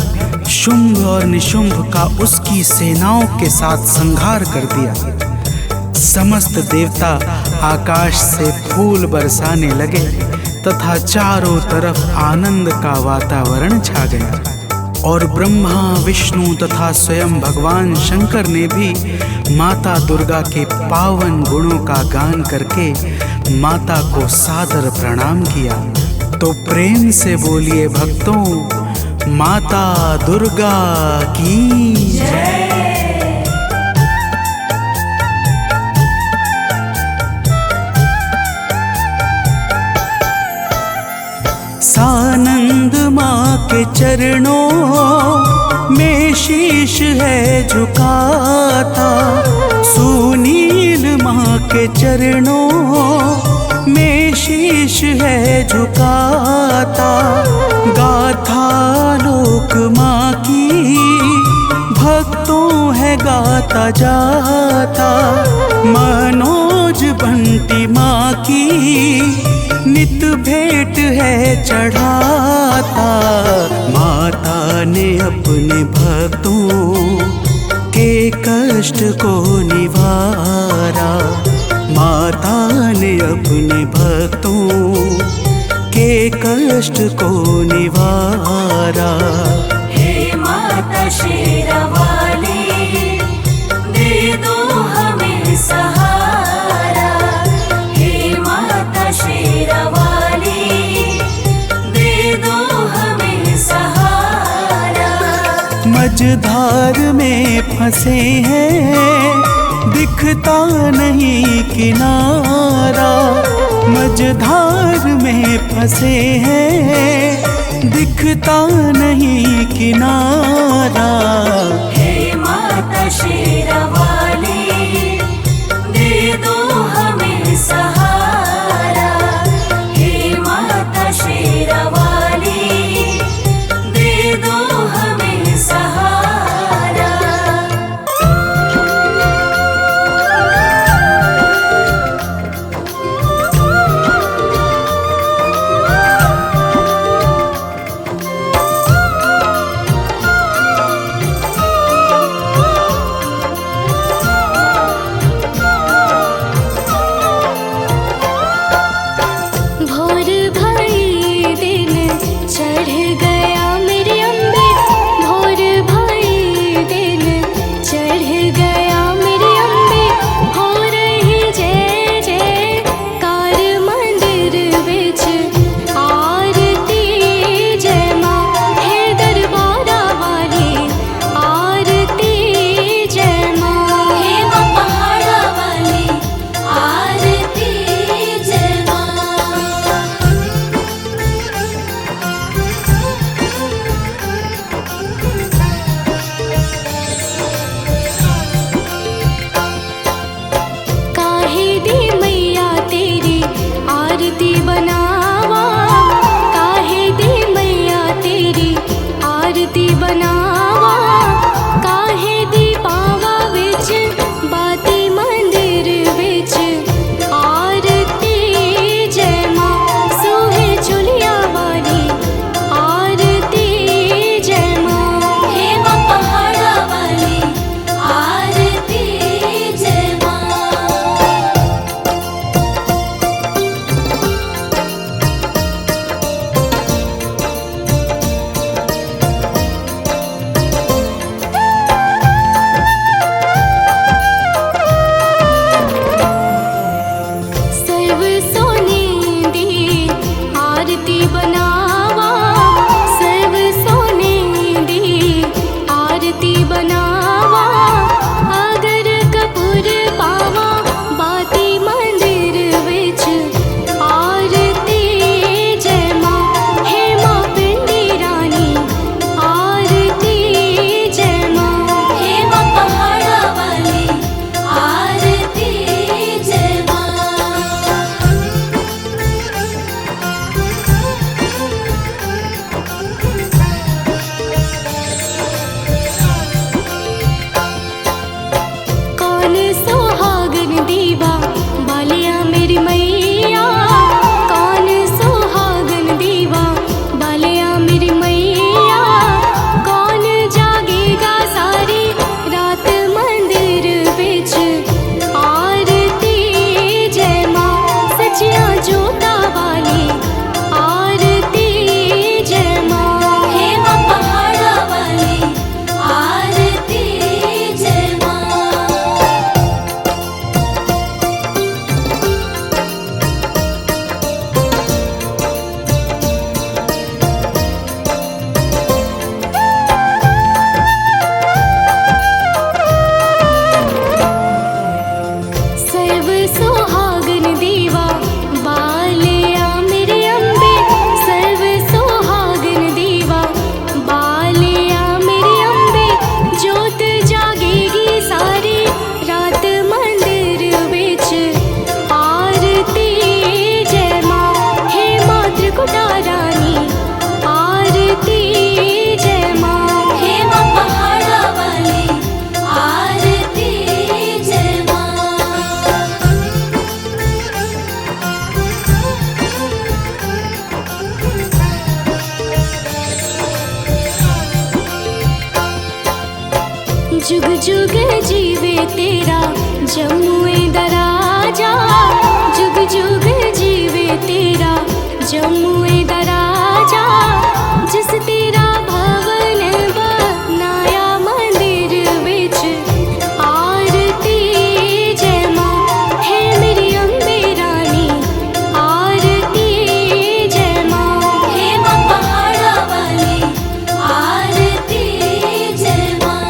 S3: शुंभ और निशुंभ का उसकी सेनाओं के साथ संहार कर दिया। समस्त देवता आकाश से फूल बरसाने लगे तथा चारों तरफ आनंद का वातावरण छा गया। और ब्रह्मा, विष्णु तथा स्वयं भगवान शंकर ने भी माता दुर्गा के पावन गुणों का गान करके माता को सादर प्रणाम किया। तो प्रेम से बोलिए भक्तों, माता दुर्गा की जय। सानंद माँ के चरणों में शीश है झुकाता। सुनील माँ के चरणों में शीश है झुकाता। गाथा लोक माँ की भक्तों है गाता जाता। मनोज बंटी माँ की नित भेंट है चढ़ाता। माता ने अपने भक्तों के कष्ट को निवारा। माता ने अपने भक्तों के कष्ट को निवारा।
S2: हे माता शेरावाली, दे दो हमें सहारा। हे माता शेरावाली, दे दो हमें सहारा।
S3: मझधार में फंसे हैं, दिखता नहीं किनारा। मझधार में फंसे हैं, दिखता नहीं किनारा।
S2: हे माता शेरावाली, दे दो हमें सहारा। हे माता शेरावाली, दे दो हमें सहारा। जुग जुग जीवे तेरा जमुए दराजा, जुग जुग जीवे तेरा जमुए दराजा। जिस तेरा भवन बनाया मंदिर बिच आरती जय माँ, है मेरी अम्बे रानी आरती जय माँ, हे माँ पहाड़ा वाली आरती जय माँ।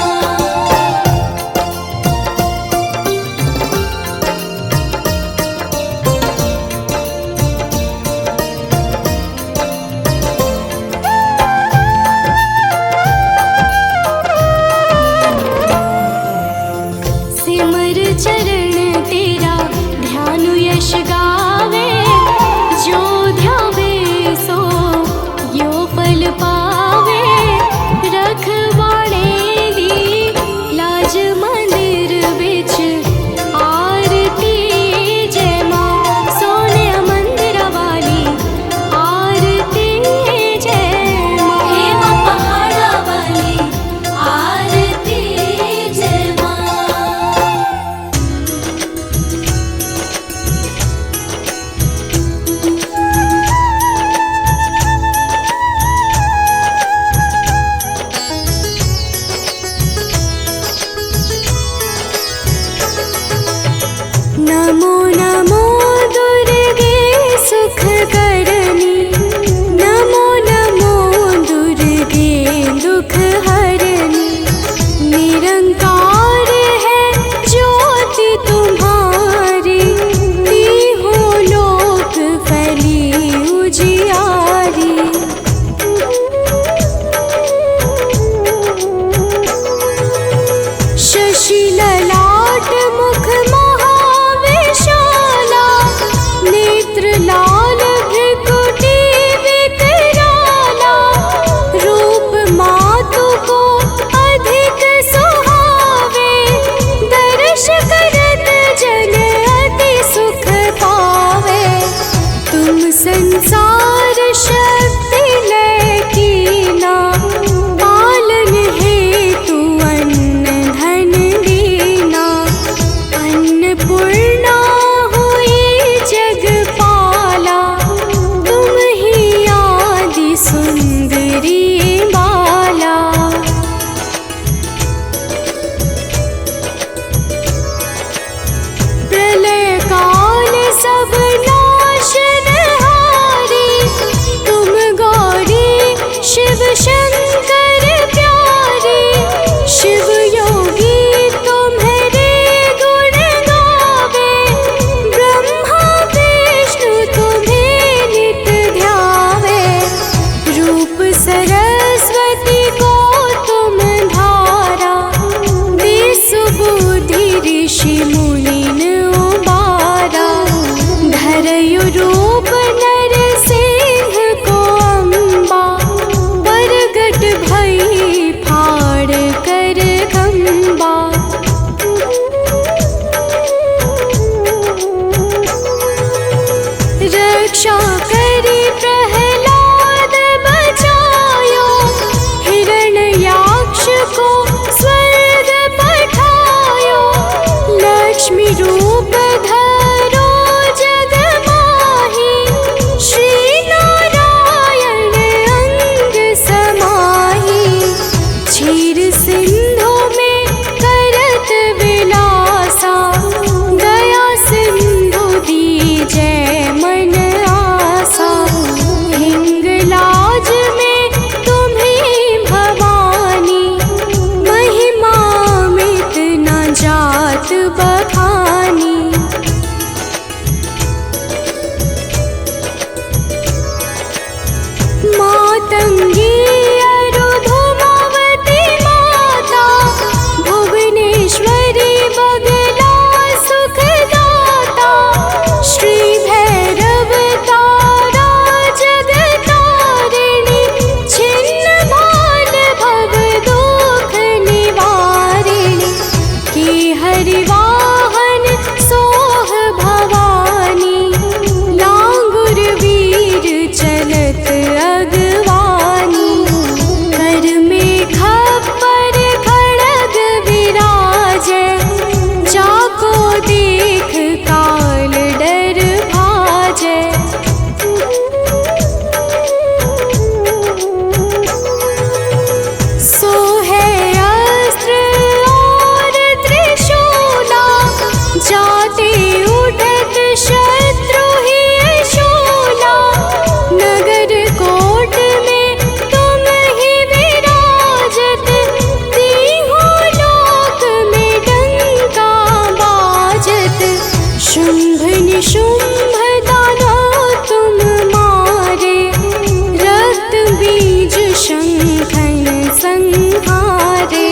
S1: संहारे।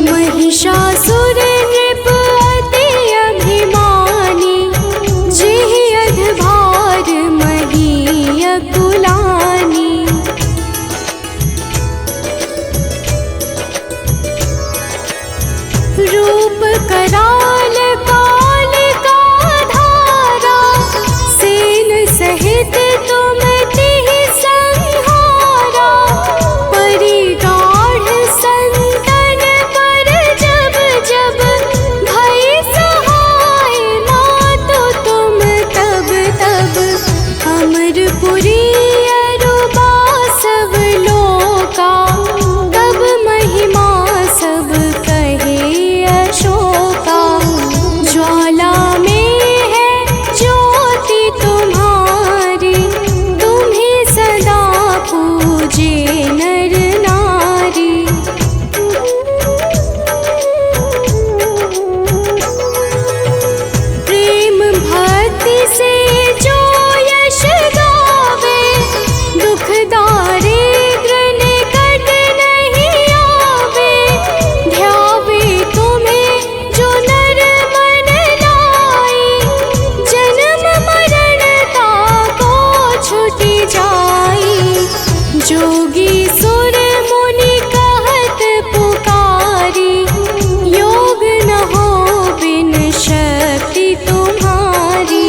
S1: महिषासुर नृप अति अभिमानी, जेहि अधभार महीय कुलानी। रूप कराल काल का धारा, सेन सहित तुम तिहि संहारा। परिगाढ़ संतन पर जब जब भई सहाय, मातो तुम तब तब अमरपुरी अरुबा सब लोका। तब महिमा सब कहे अशोका। ज्वाला में है ज्योति तुम्हारी, तुम्हें सदा पूजे नर नारी। प्रेम भक्ति से जो यश गावे, दुख दारिद्र निकट नहीं आवे। ध्यावे तुम्हें जो नर मन लाई, जन्म मरण ताको छुटि जाई। जोगी सुर मुनि कहत पुकारी, योग न हो बिन शक्ति तुम्हारी।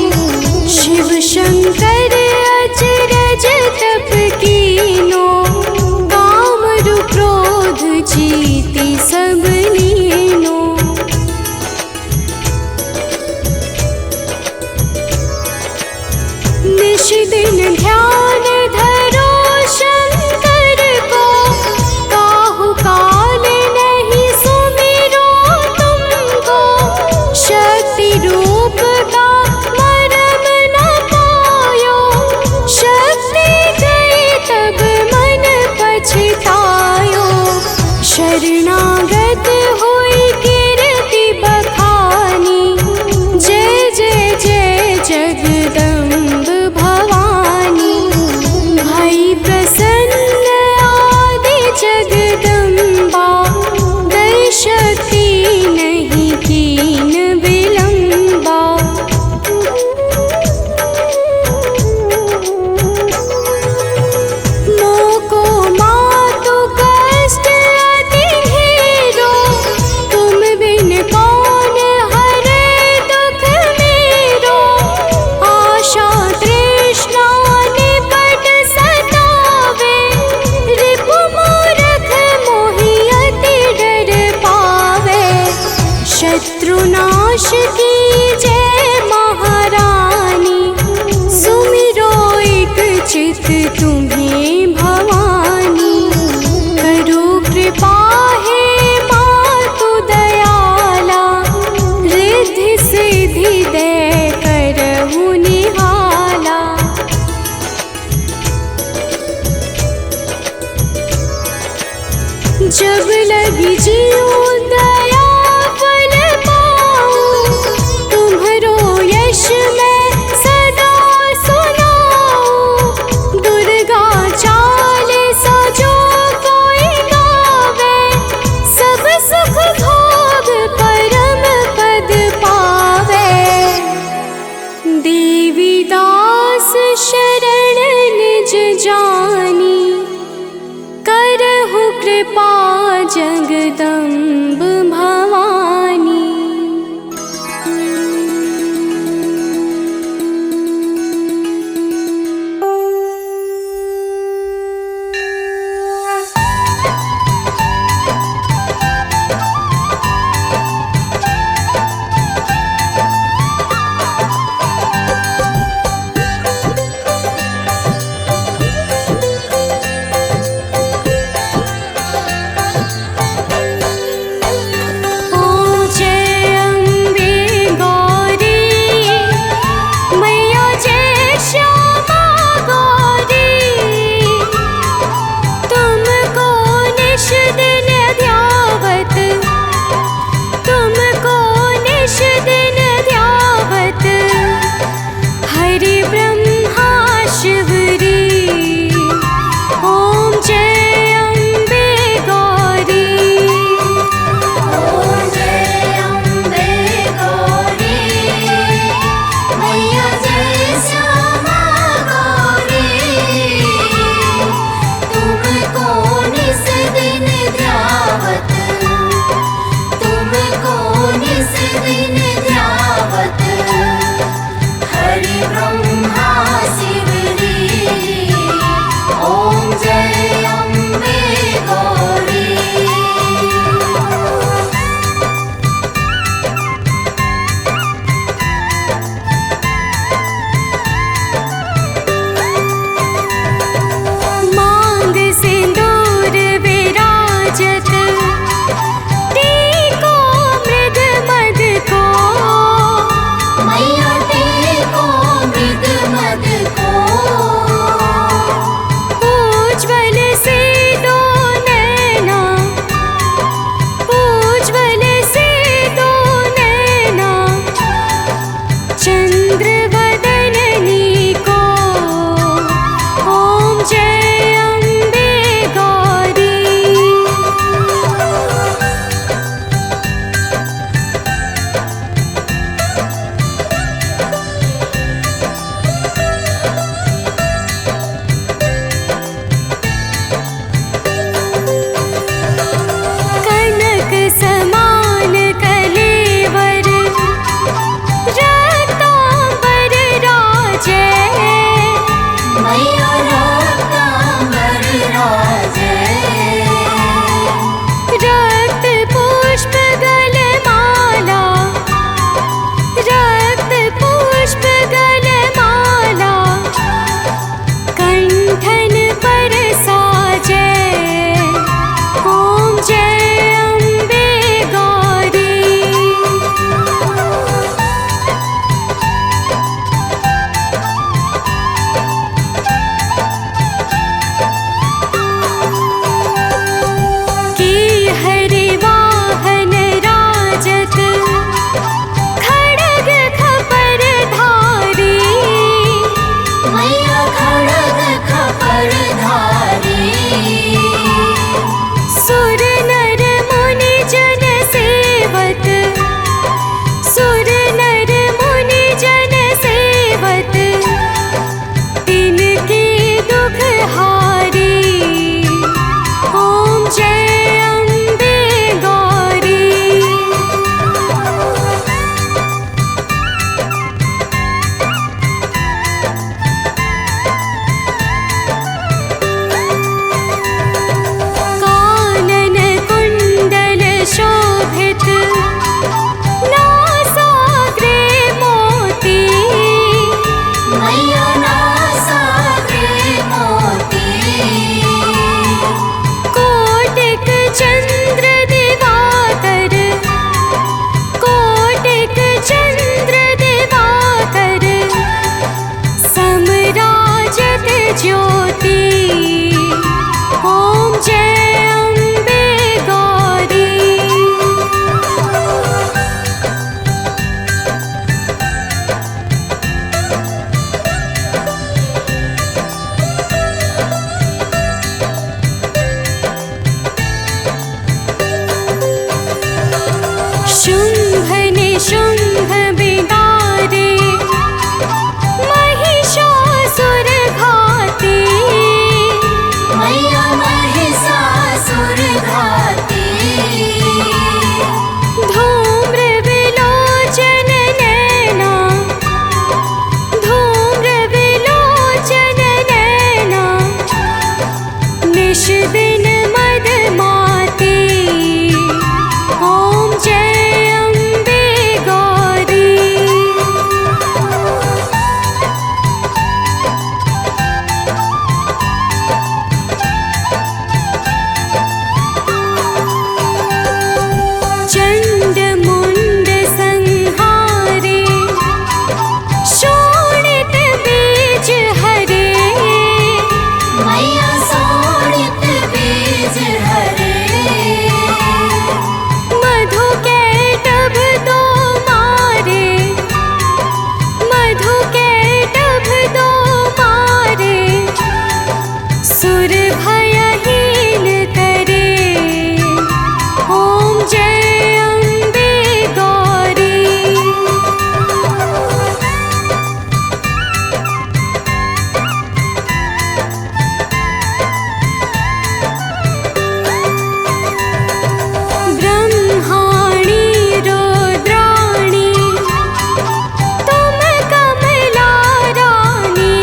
S1: शिव शंकर अचरज तप कीनो, काम रु क्रोध जीति सब लीनो। निश दिन ध्यान धरो शंकर को, काहु काल नहीं सुमिरो तुमको। शक्ति रूप का मरम न पायो, शक्ति गई तब मन पछतायो। शरणागत हुई कीर्ति बखानी, जय जय जय जगदम्ब भवानी। भई प्रसन्न आदि जगदम्बा, दई शक्ति नहीं कीन विलंबा। मोको मातु कष्ट अति ढेरो, तुम बिन कौन हरे दुख मेरो। आशा तृष्णा निपट सतावे, रिपु मूरख मोहि अति डर पावे। शत्रुनाश की जय महारानी, सुमिरो एक चित तुम्हें भवानी। करो कृपा हे मातु दयाला, रिद्धि सिद्धि दे करहु निहाला। जब लगी जीव दया फल पाऊं, तुम्हरो यश मैं सदा सुनाऊं। दुर्गा चालीसा जो कोई गावे, सब सुख भोग परम पद पावे। देवी दास शरण निज जानी, करहु कृपा जगदम्ब भवानी। निशुंभ बिगारे महिषासुर घाती।
S2: मैया महिषासुर घाती।
S1: धूम्र विलोचन नैना धूम्र विलोचन नैना निश दिन मदमाती। ओम जय अम्बे गौरी। चंड मुंड संहारे शोणित बीज हरे।
S2: मैया शोणित बीज हरे।
S1: मधु कैटभ दो मारे मधु कैटभ दो मारे। सुर भयहीन करे। ओम जय अम्बे गौरी। ब्रह्माणी रुद्राणी तुम कमला रानी।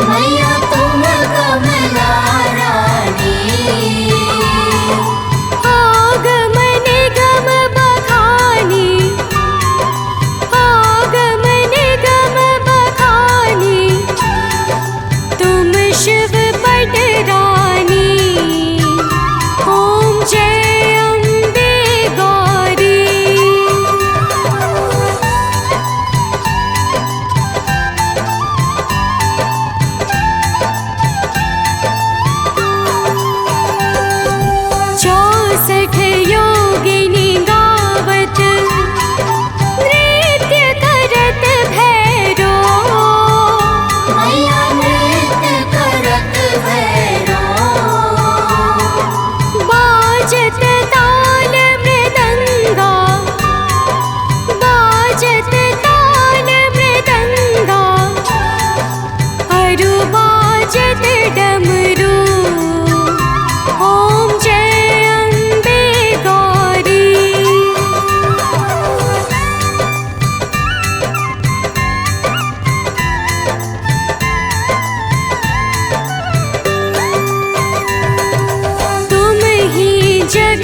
S2: मैया तुम कमला रानी।
S1: आगमन गम बखानी आगमन गम बखानी। तुम शिव पटरानी। ओम जय अम्बे गौरी। चौसठ योगिनी गावत नृत्य करत भैरो।
S2: मैया नृत्य करत भैरो।
S1: बाजत ताल मृदंगा बाजत ताल मृदंगा। अरु बाजत डमरू। ओम जय अम्बे गौरी। तुम ही जग